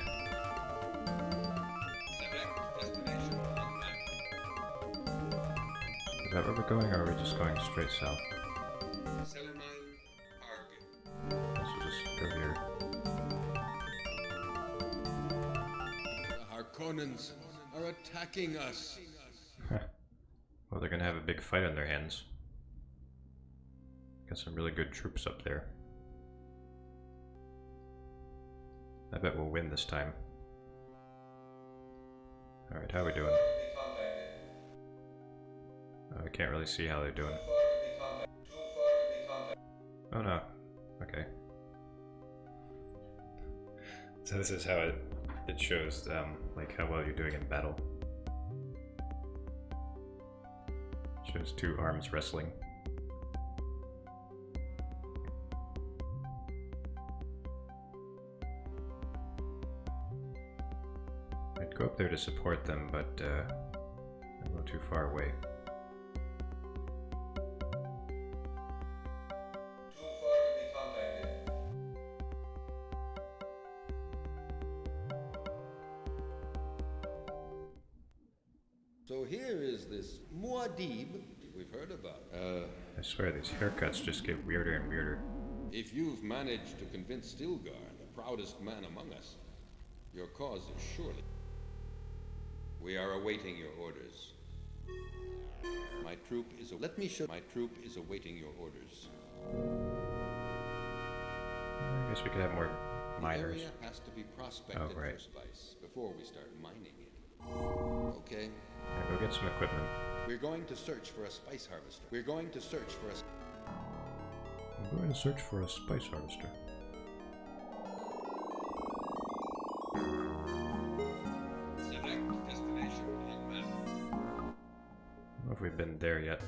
Is that where we're going, or are we just going straight south? Guess we'll just go here. The Harkonnens are attacking us. Well, they're gonna have a big fight on their hands. Got some really good troops up there. I bet we'll win this time. Alright, how are we doing? Oh, I can't really see how they're doing. Oh no. Okay. So this is how it shows like how well you're doing in battle. It shows two arms wrestling. I'd go up there to support them, but I go too far away. So here is this Muad'Dib we've heard about. I swear these haircuts just get weirder and weirder. If you've managed to convince Stilgar, the proudest man among us, your cause is surely. We are awaiting your orders. My troop is. Let me show. My troop is awaiting your orders. I guess we could have more miners. The area has to be prospected for spice before we start mining it. Okay. Yeah, go get some equipment. We're going to search for a spice harvester. We're going to search for a. I'm going to search for a spice harvester. Select destination on map. I don't know if we've been there yet.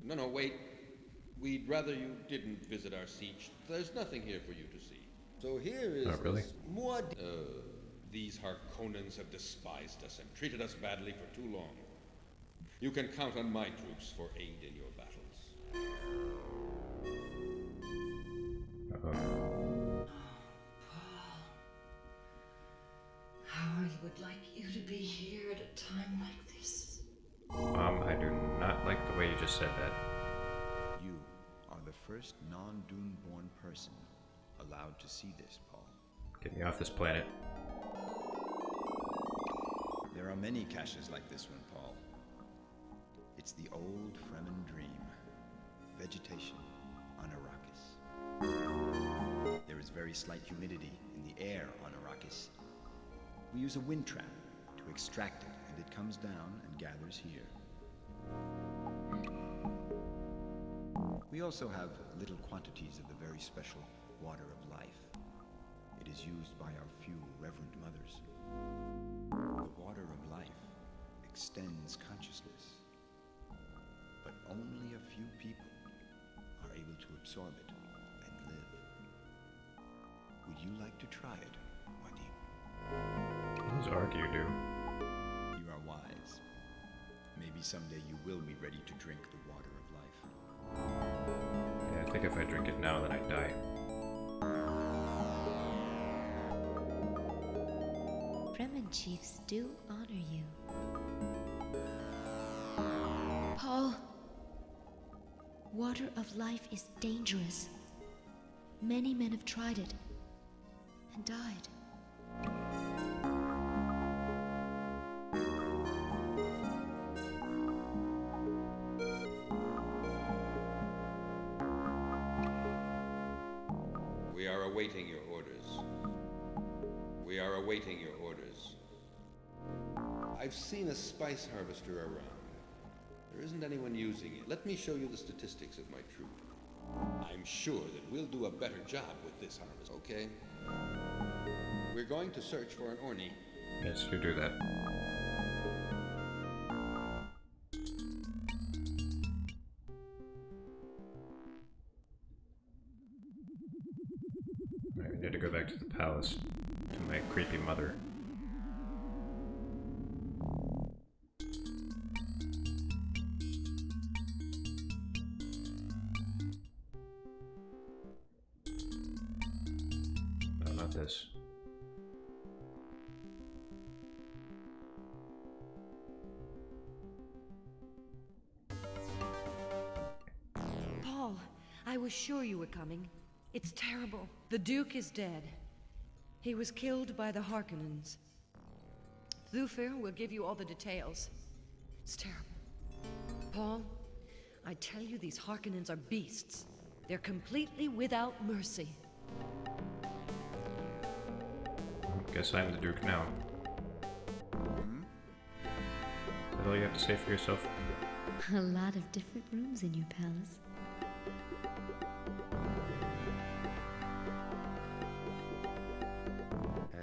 No, wait. We'd rather you didn't visit our siege. There's nothing here for you to see. So here is really? These Harkonnens have despised us and treated us badly for too long. You can count on my troops for aid in your battles. Uh-oh. How I would like you to be here at a time like this. I do not like the way you just said that. You are the first non-Dune born person allowed to see this, Paul. Get me off this planet. There are many caches like this one, Paul. It's the old Fremen dream. Vegetation on Arrakis. There is very slight humidity in the air on Arrakis. We use a wind trap to extract it, and it comes down and gathers here. We also have little quantities of the very special water of life. It is used by our few reverend mothers. The water of life extends consciousness, but only a few people are able to absorb it and live. Would you like to try it, Wadi? What does argue do? You are wise. Maybe someday you will be ready to drink the water of life. Yeah, I think if I drink it now, then I die. Fremen chiefs do honor you. Paul, water of life is dangerous. Many men have tried it and died. We are awaiting your orders. We are awaiting your orders. I've seen a spice harvester around. There isn't anyone using it. Let me show you the statistics of my troop. I'm sure that we'll do a better job with this harvest, okay? We're going to search for an Orni. Yes, you do that. Alright, we need to go back to the palace, to my creepy mother. No, not this. Paul, I was sure you were coming. It's terrible. The Duke is dead. He was killed by the Harkonnens. Thufir will give you all the details. It's terrible. Paul, I tell you, these Harkonnens are beasts. They're completely without mercy. Guess I'm the Duke now. Is that all you have to say for yourself? A lot of different rooms in your palace.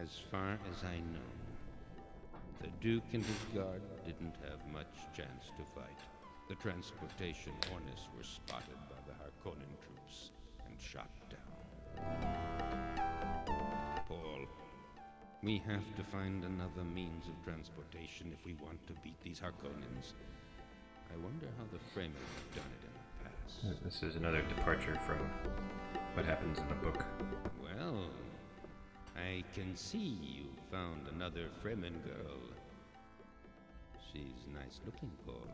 As far as I know, the Duke and his guard didn't have much chance to fight. The transportation Ornis were spotted by the Harkonnen troops and shot down. Paul, we have to find another means of transportation if we want to beat these Harkonnens. I wonder how the Fremen have done it in the past. This is another departure from what happens in the book. Well, I can see you found another Fremen girl. She's nice looking, Paul.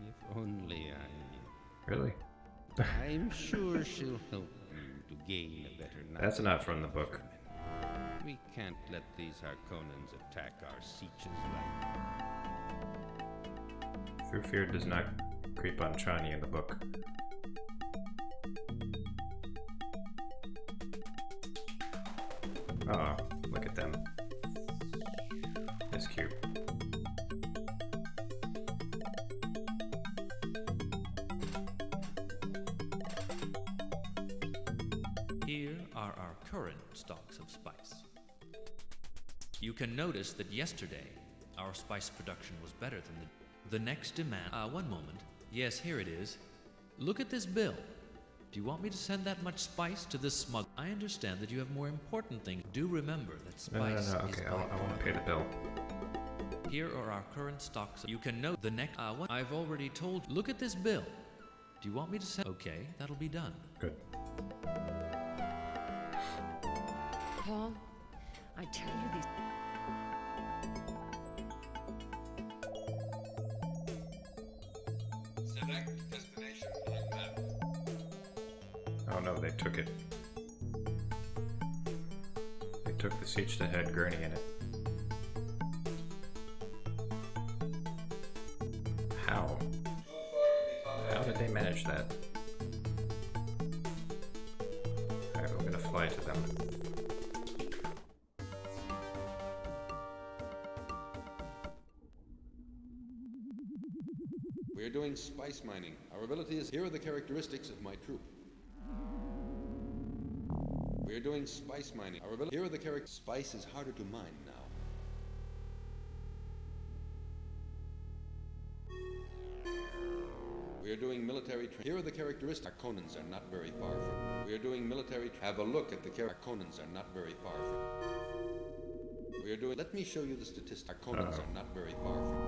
If only I... Really? I'm sure she'll help you to gain a better knowledge. That's not from the book. We can't let these Harkonnens attack our sieges like... Thufir does not creep on Chani in the book. Oh, look at them. That's cute. Here are our current stocks of spice. You can notice that yesterday, our spice production was better than the next demand. One moment. Yes, here it is. Look at this bill. Do you want me to send that much spice to this smug? I understand that you have more important things. Do remember that spice No, okay, I want to pay the bill. Here are our current stocks. You can note the next one. I've already told. Look at this bill. Do you want me to send? Okay, that'll be done. Good. Paul, I tell you, these... Select destination on map. Oh no, they took it. They took the siege that had Gurney in it. How? How did they manage that? Alright, we're gonna fly to them. We are doing spice mining. Our ability is... Here are the characteristics of my troop. We are doing spice mining. Our ability... Here are the characteristics... Spice is harder to mine now. We are doing military training. Here are the characteristics. Our Conans are not very far from... We are doing military... Have a look at the characteristics. Our Conans are not very far from... We are doing... Let me show you the statistics. Our Conans are not very far from...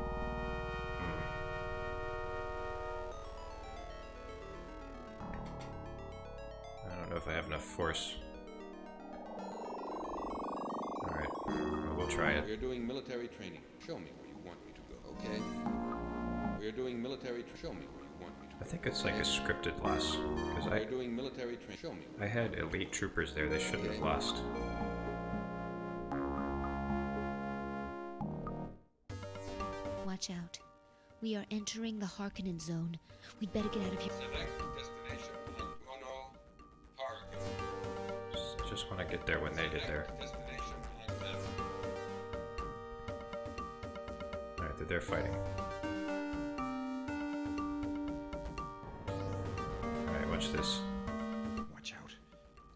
I don't know if I have enough force. Alright, we'll try it. We are doing military training. Show me where you want me to go, okay? We are doing military... Show me where you want me to go. I think it's like a scripted loss. Because We are doing military training. Show me. I had elite troopers there, they shouldn't have lost. Watch out. We are entering the Harkonnen zone. We'd better get out of here. Select destination. Angono, Harkonnen. Just want to get there when they get there. Destination and map. Alright, they're fighting. Alright, watch this. Watch out.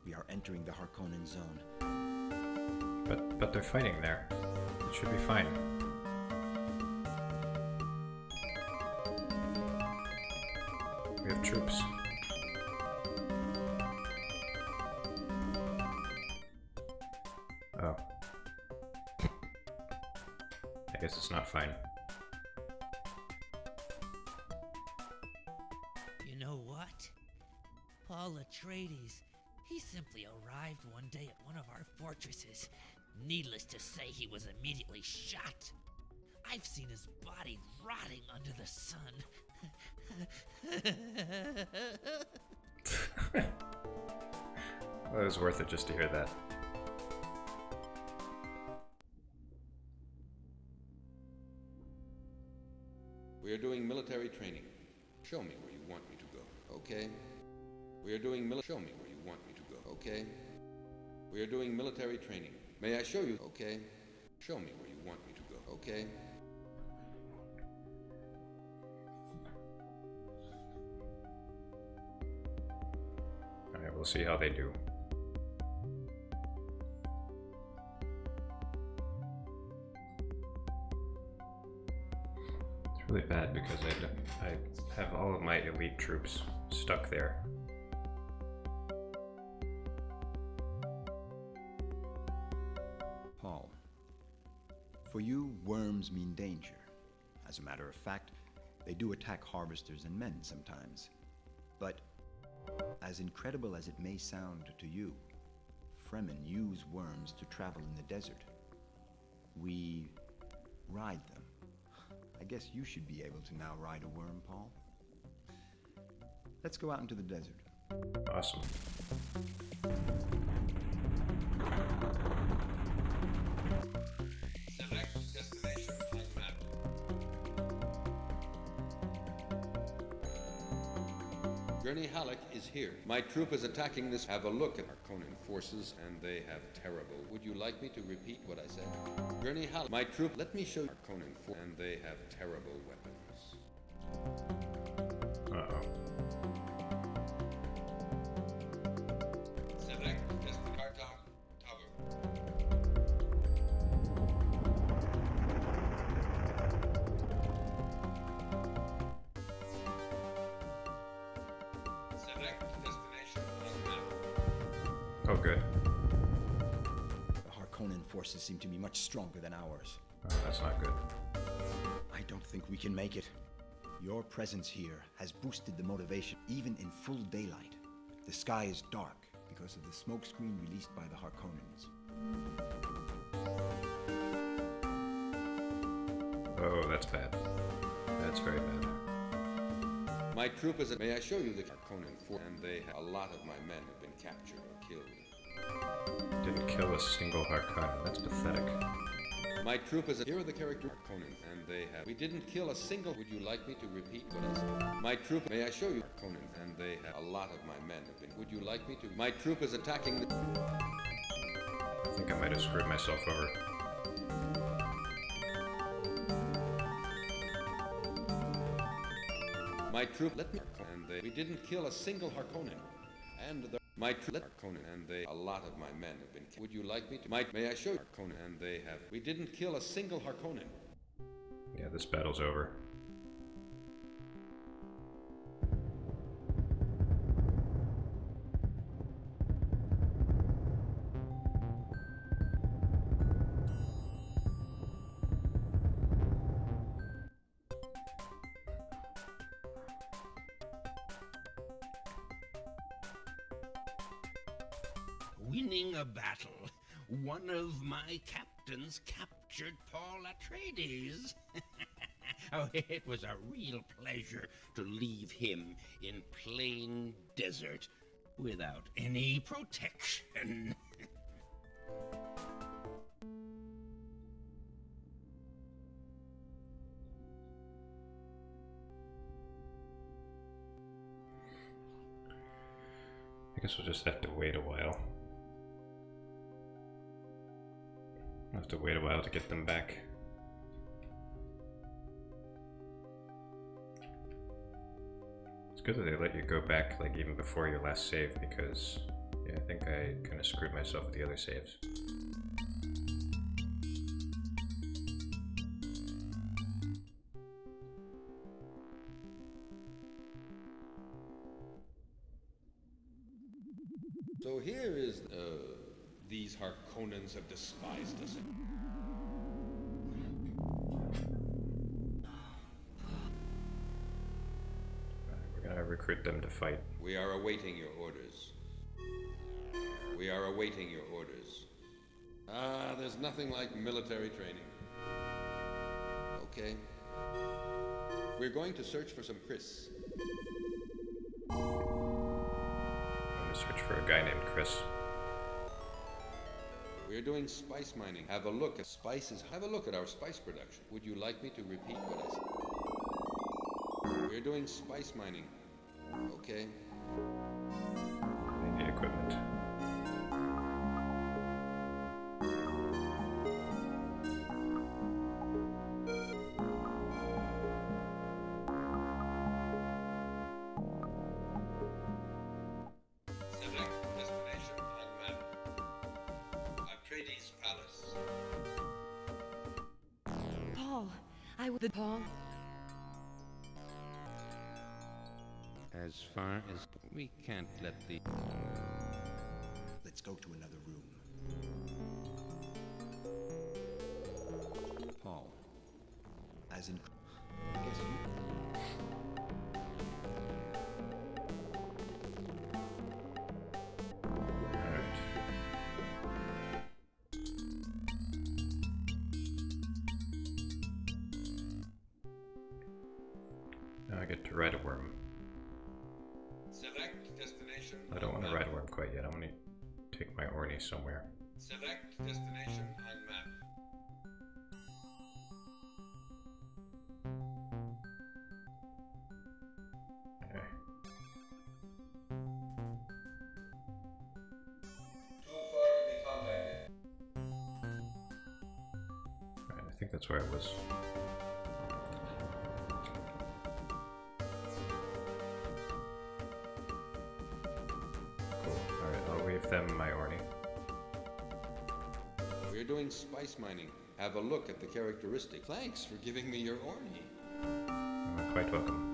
We are entering the Harkonnen zone. But they're fighting there. It should be fine. We have troops. Oh. I guess it's not fine. You know what? Paul Atreides, he simply arrived one day at one of our fortresses. Needless to say, he was immediately shot. I've seen his body rotting under the sun. Well, it was worth it just to hear that. We are doing military training. Show me where you want me to go, okay? We are doing Show me where you want me to go, okay? We are doing military training. May I show you? Okay. Show me where you want me to go, okay? Alright, we'll see how they do. It's really bad because I have all of my elite troops stuck there. Paul, for you, worms mean danger. As a matter of fact, they do attack harvesters and men sometimes. But as incredible as it may sound to you, Fremen use worms to travel in the desert. We ride them. I guess you should be able to now ride a worm, Paul. Let's go out into the desert. Awesome. Select destination and map. Gurney Halleck is here. My troop is attacking this. Have a look at our Conan forces, and they have terrible. Would you like me to repeat what I said? Gurney Halleck. My troop. Let me show you our Conan forces, and they have terrible weapons. Uh-oh. Select destination. Kartok Tower. Select destination and map. Oh, good. The Harkonnen forces seem to be much stronger than ours. Oh, that's not good. I don't think we can make it. Your presence here has boosted the motivation, even in full daylight. The sky is dark because of the smokescreen released by the Harkonnens. Oh, that's bad. That's very bad. My troop is. May I show you the Harkonnen force? And they have. A lot of my men have been captured or killed. Didn't kill a single Harkonnen. That's pathetic. My troop is. Here are the characters Harkonnen, and they have. We didn't kill a single. Would you like me to repeat what I said? My troop. May I show you Harkonnen? And they have. A lot of my men have been. Would you like me to? My troop is attacking the. I think I might have screwed myself over. My troop let me and they we didn't kill a single Harkonnen. And the my troop Harkonnen and they a lot of my men have been killed. Would you like me to may I show you Harkonnen and they have we didn't kill a single Harkonnen. Yeah, this battle's over. Winning a battle. One of my captains captured Paul Atreides. Oh, it was a real pleasure to leave him in plain desert without any protection. I guess we'll just have to wait a while. We'll have to wait a while to get them back. It's good that they let you go back like even before your last save because yeah, I think I kind of screwed myself with the other saves. So here is these Harkonnens have despised us. We're gonna recruit them to fight. We are awaiting your orders. We are awaiting your orders. Ah, there's nothing like military training. Okay. We're going to search for some Chris. I'm gonna search for a guy named Chris. We're doing spice mining. Have a look at spices. Have a look at our spice production. Would you like me to repeat what I said? We're doing spice mining. Okay. I need equipment. Select destination on map. Atreides Palace. Paul, Paul. As far as we can't let the... Let's go to another room. Paul. As in... Yes, Now I get to ride a worm. Select destination. I don't want to ride a worm quite yet. I want to take my Orny somewhere. Select destination on map. Okay. Too far to be contacted. Alright, I think that's where I was. Them my Orny. We're doing spice mining. Have a look at the characteristic. Thanks for giving me your Orny. You're quite welcome.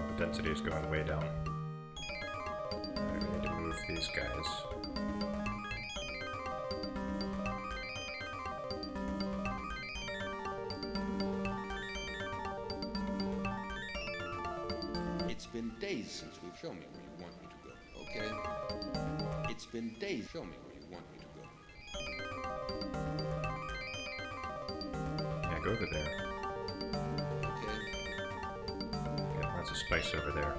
The density is going way down. We need to move these guys. It's been days since we've shown me where you want me to go, okay? It's been days. Show me where you want me to go. Yeah, go over there. Okay. Get lots of spice over there.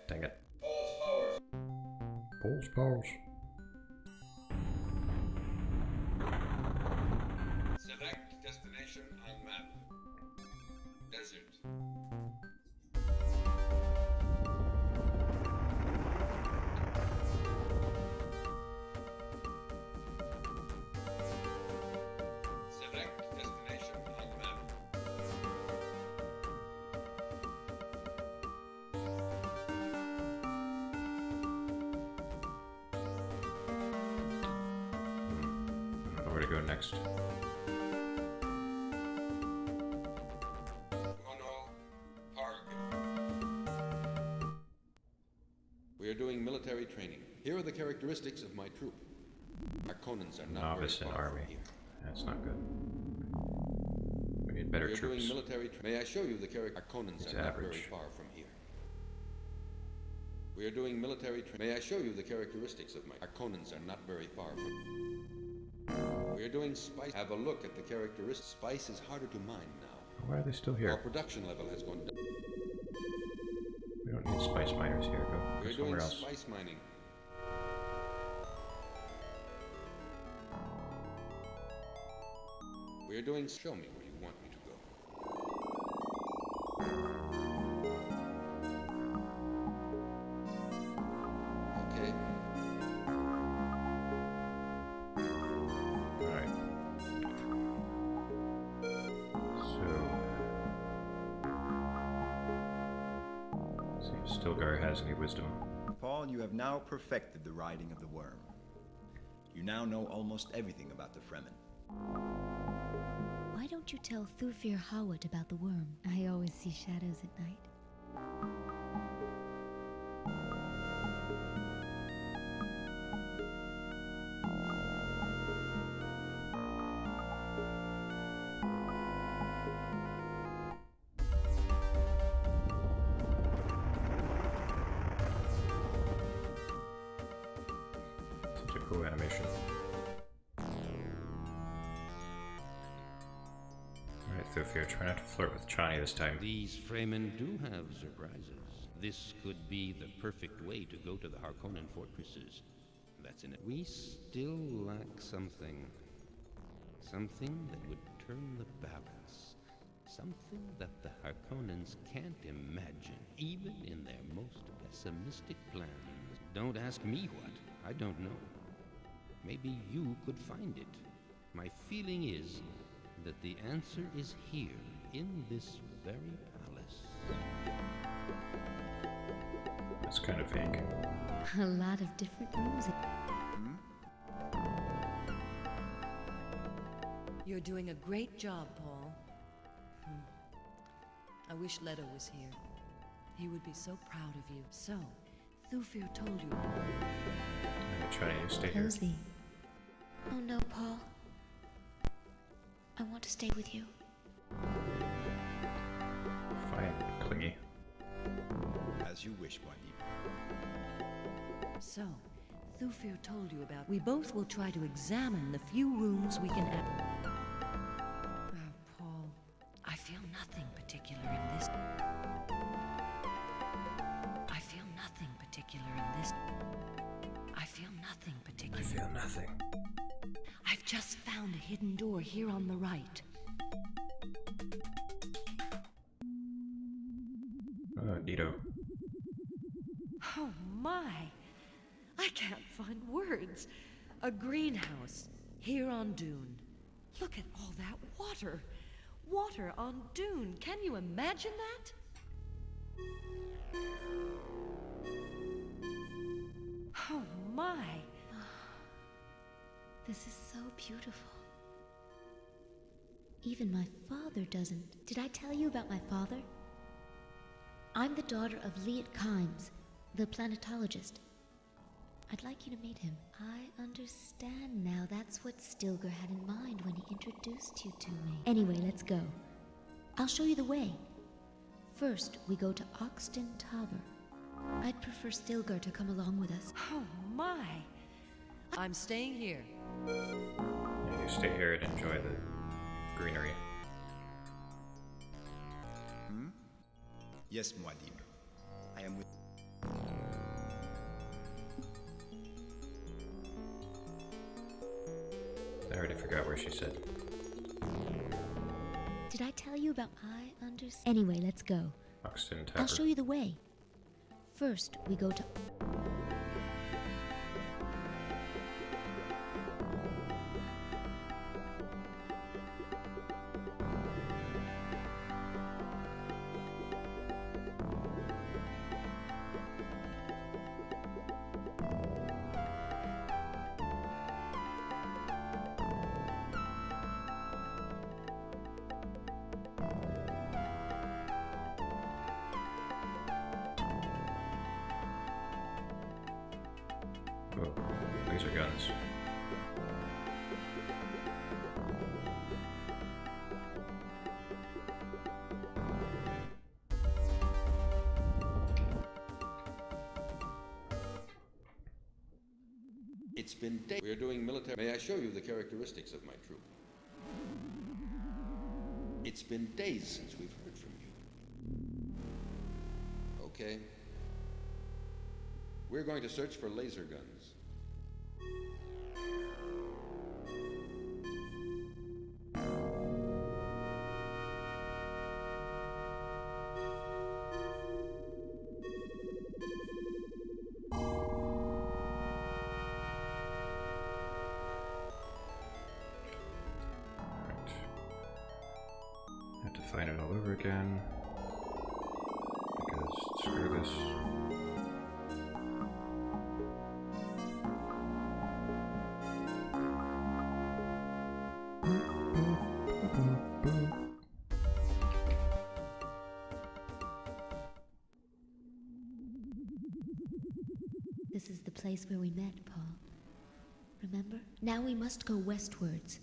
Dang it. Paul's powers. go next? We are doing military training. Here are the characteristics of my troop. Harkonnens are not Novice very in far army. from here. That's not good. We need better We are troops. doing military May I show you the Harkonnens It's are not average. very far from here. We are doing military May I show you the characteristics of my Harkonnens are not very far from. We are doing spice. Have a look at the characteristics. Spice is harder to mine now. Why are they still Our here? production level has gone down. We don't need spice miners here. Go We are doing somewhere else. spice mining. We are doing. Show me where you want me to go. Okay. Alright. So. See if Stilgar has any wisdom. Paul, you have now perfected the riding of the worm. You now know almost everything about the Fremen. Why don't you tell Thufir Hawat about the worm? I always see shadows at night. Such a cool animation. Alright, Thufir, try not to flirt with Chani this time. These Fremen do have surprises. This could be the perfect way to go to the Harkonnen fortresses. That's in it. We still lack something. Something that would turn the balance. Something that the Harkonnens can't imagine, even in their most pessimistic plans. Don't ask me what. I don't know. Maybe you could find it. My feeling is that the answer is here, in this very palace. That's kind of vague. A lot of different rooms. You're doing a great job, Paul. I wish Leto was here. He would be so proud of you. So, Thufir told you. Alright, Chani, you stay here. Cozy. Oh no, Paul. I want to stay with you. Fine, clingy. As you wish, Muad'Dib. So, Thufir told you about. We both will try to examine the few rooms we can. Paul, I feel nothing particular in this. I feel nothing particular in this. I feel nothing particular. I feel nothing. I've just found a hidden door here on the right. Oh, neato. Oh my! I can't find words. A greenhouse here on Dune. Look at all that water. Water on Dune. Can you imagine that? Oh my! This is so beautiful. Even my father doesn't. Did I tell you about my father? I'm the daughter of Liet Kynes, the planetologist. I'd like you to meet him. I understand now. That's what Stilgar had in mind when he introduced you to me. Anyway, let's go. I'll show you the way. First, we go to Oxton Tower. I'd prefer Stilgar to come along with us. Oh my! I'm staying here. Yeah, you stay here and enjoy the greenery. Yes, Muad'Dib. I am with. I already forgot where she said. Did I tell you about I understand? Anyway, let's go. Oxton Tower. I'll show you the way. First, we go to... It's been days. We are doing military. May I show you the characteristics of my troop? It's been days since we've heard from you. Okay. We're going to search for laser guns. Have to find it all over again. Because screw this. This is the place where we met, Paul. Remember? Now we must go westwards.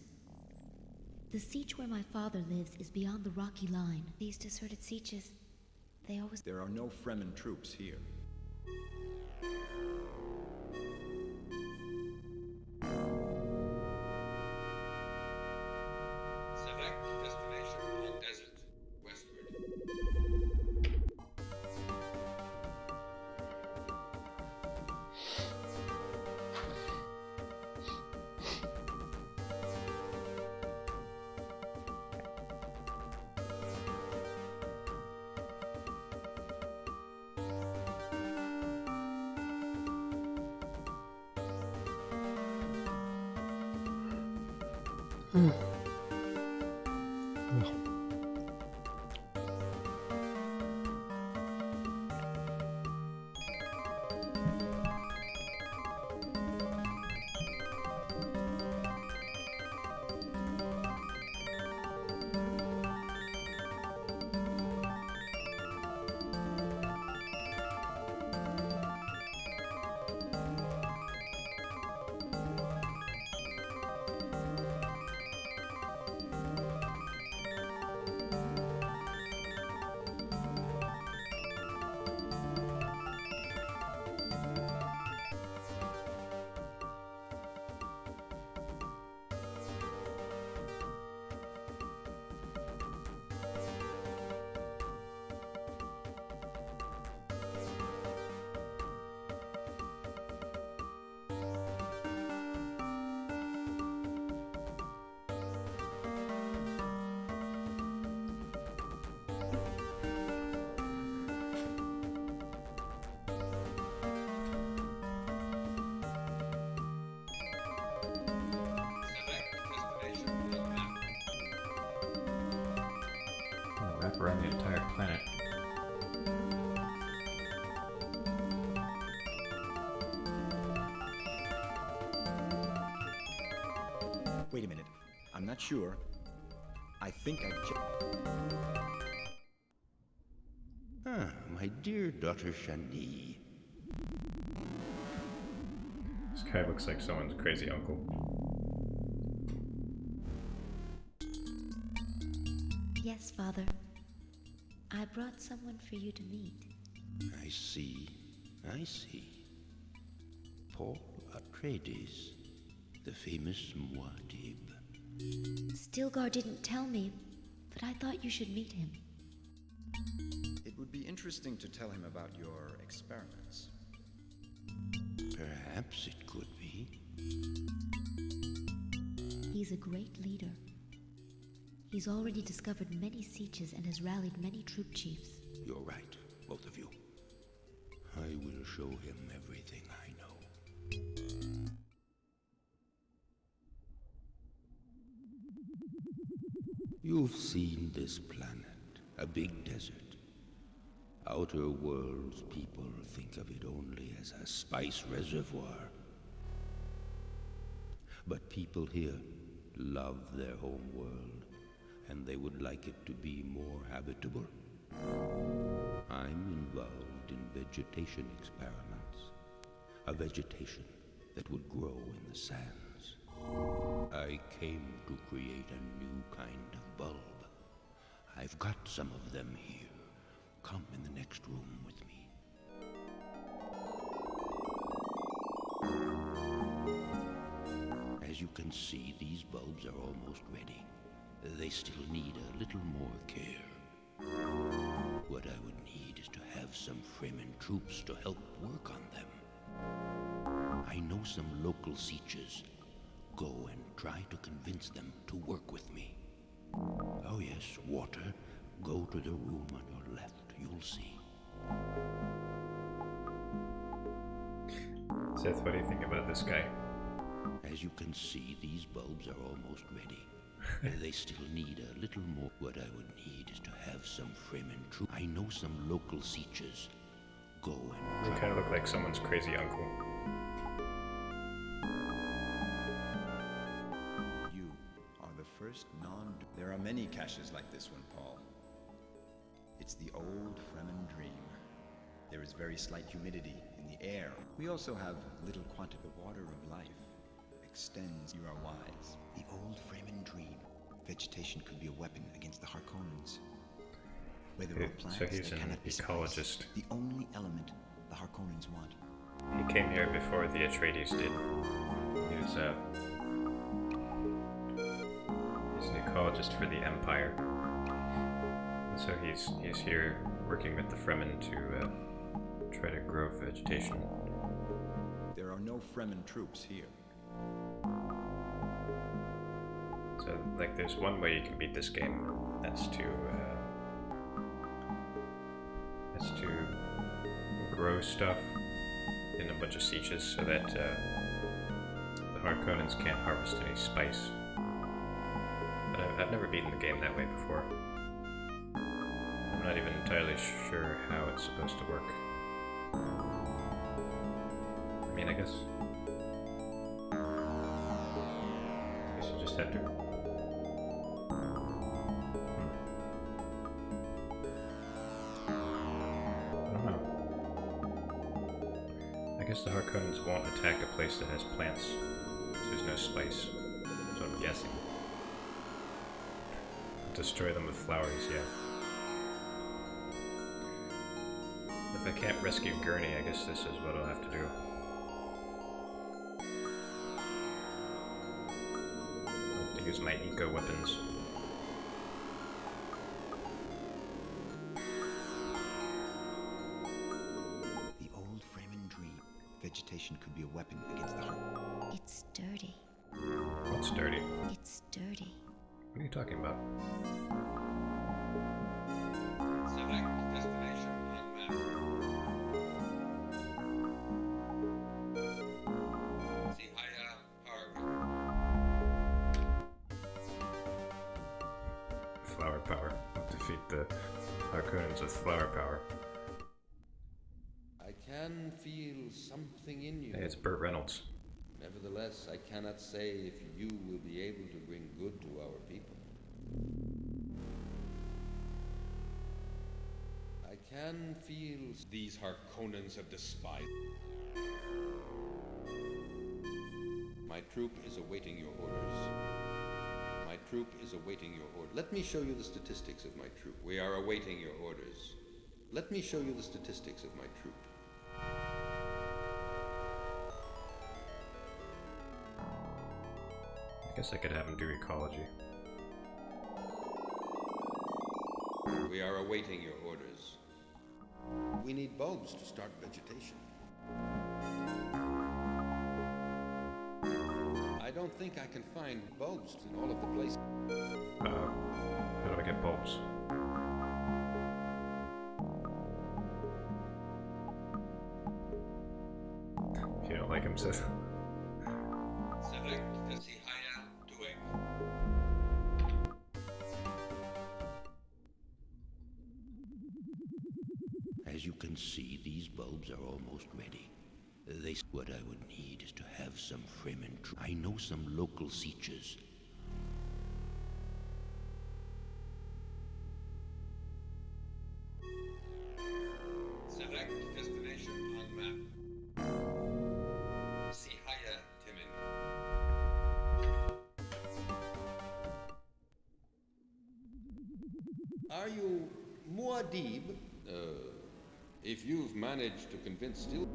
The siege where my father lives is beyond the rocky line. These deserted sieges, they always... There are no Fremen troops here. Select destination on desert. Westward. Wrap around the entire planet. Wait a minute. I'm not sure. I think Ah, my dear daughter Shani. This guy looks like someone's crazy uncle. Yes, Father. I brought someone for you to meet. I see. I see. Paul Atreides, the famous Muad'Dib. Stilgar didn't tell me, but I thought you should meet him. it would be interesting to tell him about your experiments. Perhaps it could be. He's a great leader. He's already discovered many sieges and has rallied many troop chiefs. You're right, both of you. I will show him everything I know. You've seen this planet, a big desert. Outer Worlds people think of it only as a spice reservoir. But people here love their home world, and they would like it to be more habitable. I'm involved in vegetation experiments. A vegetation that would grow in the sands. I came to create a new kind of bulb. I've got some of them here. Come in the next room with me. As you can see, these bulbs are almost ready. They still need a little more care. What I would need is to have some Fremen troops to help work on them. I know some local sieges. Go and try to convince them to work with me. Oh yes, Water. Go to the room on your left. You'll see. Seth, what do you think about this guy? As you can see, these bulbs are almost ready. They still need a little more. What I would need is to have some Fremen troops. I know some local sieges. Go and You kind of look like someone's crazy uncle. You are the first There are many caches like this one, Paul. It's the old Fremen dream. There is very slight humidity in the air. We also have little quantity of water of life. Extends, you are wise. The old Fremen dream. Vegetation could be a weapon against the Harkonnens. Where there are plants, So he's they an cannot be ecologist. the only element the Harkonnens want. He came here before the Atreides did. He's an ecologist for the Empire. And so he's here working with the Fremen to try to grow vegetation. There are no Fremen troops here. So, like, there's one way you can beat this game. That's to grow stuff in a bunch of sieges so that the Harkonnens can't harvest any spice. But I've never beaten the game that way before. I'm not even entirely sure how it's supposed to work. I mean, I guess you just have to. I don't know. I guess the Harkonnens won't attack a place that has plants, so there's no spice. That's what I'm guessing. Destroy them with flowers, yeah. If I can't rescue Gurney, I guess this is what I'll have to do. I'll have to use my eco weapons. The old Fremen dream. Vegetation could be a weapon against the Harkonnens. It's dirty. What's dirty? It's dirty. What are you talking about? Select destination on map. Sihaya Park. Flower power. Defeat the Harkonnens with flower power. I can feel something in you. Hey, it's Burt Reynolds. Nevertheless, I cannot say if you will be able to bring good to our people. I can feel These Harkonnens have despised. my troop is awaiting your orders. My troop is awaiting your order. Let me show you the statistics of my troop. We are awaiting your orders. Let me show you the statistics of my troop. I guess I could have him do ecology. We are awaiting your orders. We need bulbs to start vegetation. I don't think I can find bulbs in all of the places. How do I get bulbs? If you don't like him, Seth. Select the Sihaya doing. As you can see, these bulbs are almost ready. What I would need is to have some Fremen. I know some local sieges. Select destination on map. Sihaya Timin. Are you Muad'Dib? If you've managed to convince still...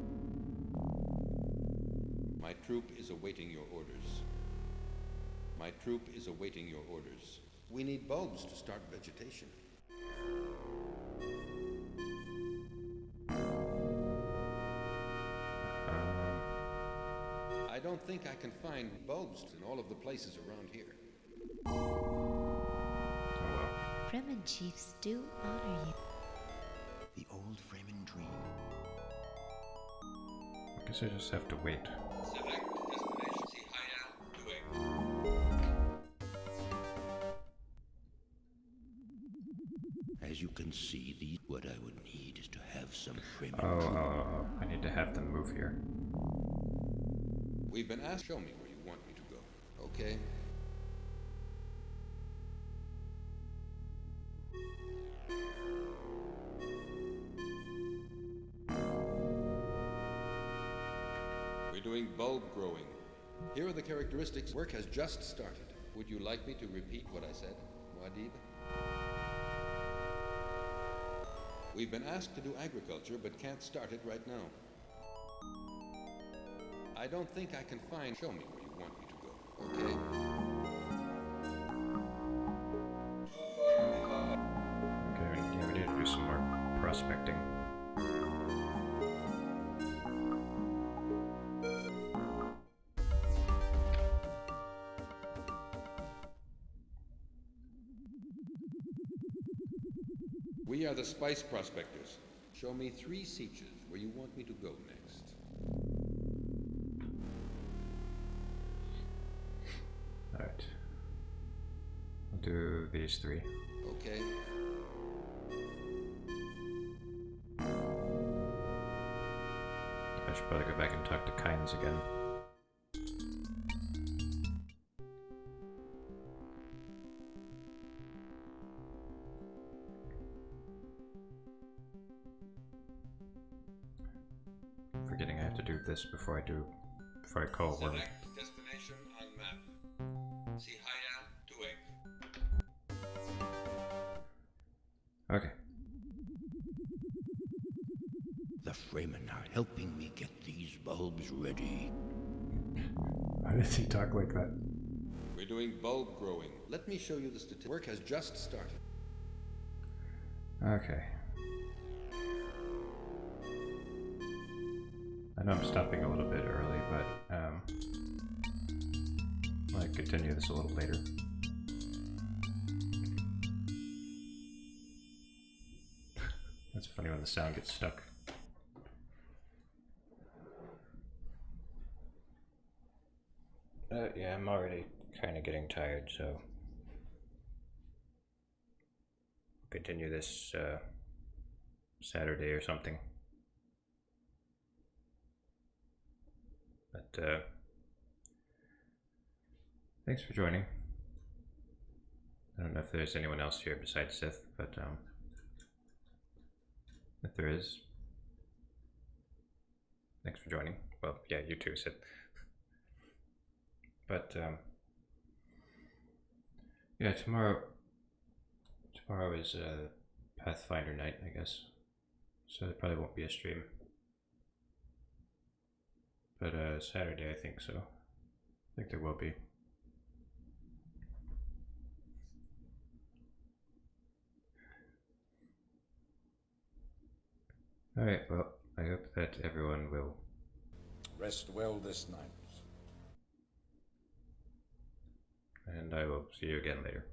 My troop is awaiting your orders. My troop is awaiting your orders. We need bulbs to start vegetation. I don't think I can find bulbs in all of the places around here. Fremen chiefs do honor you. The old Fremen dream. I guess I just have to wait. Select destination. See hideout doing. As you can see, what I would need is to have some Fremen. Oh, I need to have them move here. We've been asked. Show me where you want me to go. Okay. We're doing bulb growing. Here are the characteristics. Work has just started. Would you like me to repeat what I said, Muad'Dib? We've been asked to do agriculture, but can't start it right now. I don't think I can find. Show me where you want me to go, okay? Okay, yeah, we need to do some more prospecting. We are the spice prospectors. Show me 3 sietches where you want me to go next. Alright. I'll do these 3. Okay. I should probably go back and talk to Kynes again. Forgetting I have to do this before I call Worm. Select destination on map. See hideout doing. Okay. The Fremen are helping me get these bulbs ready. Why does he talk like that? We're doing bulb growing. Let me show you the statistics. Work has just started. Okay. I know I'm stopping a little bit early, but I might continue this a little later. That's funny when the sound gets stuck. Yeah, I'm already kind of getting tired, so continue this Saturday or something. But thanks for joining. I don't know if there's anyone else here besides Sith, but if there is, thanks for joining. Well, yeah, you too, Sith. But yeah, tomorrow is Pathfinder night, I guess. So there probably won't be a stream. But Saturday, I think so. I think there will be. Alright, well, I hope that everyone will rest well this night. And I will see you again later.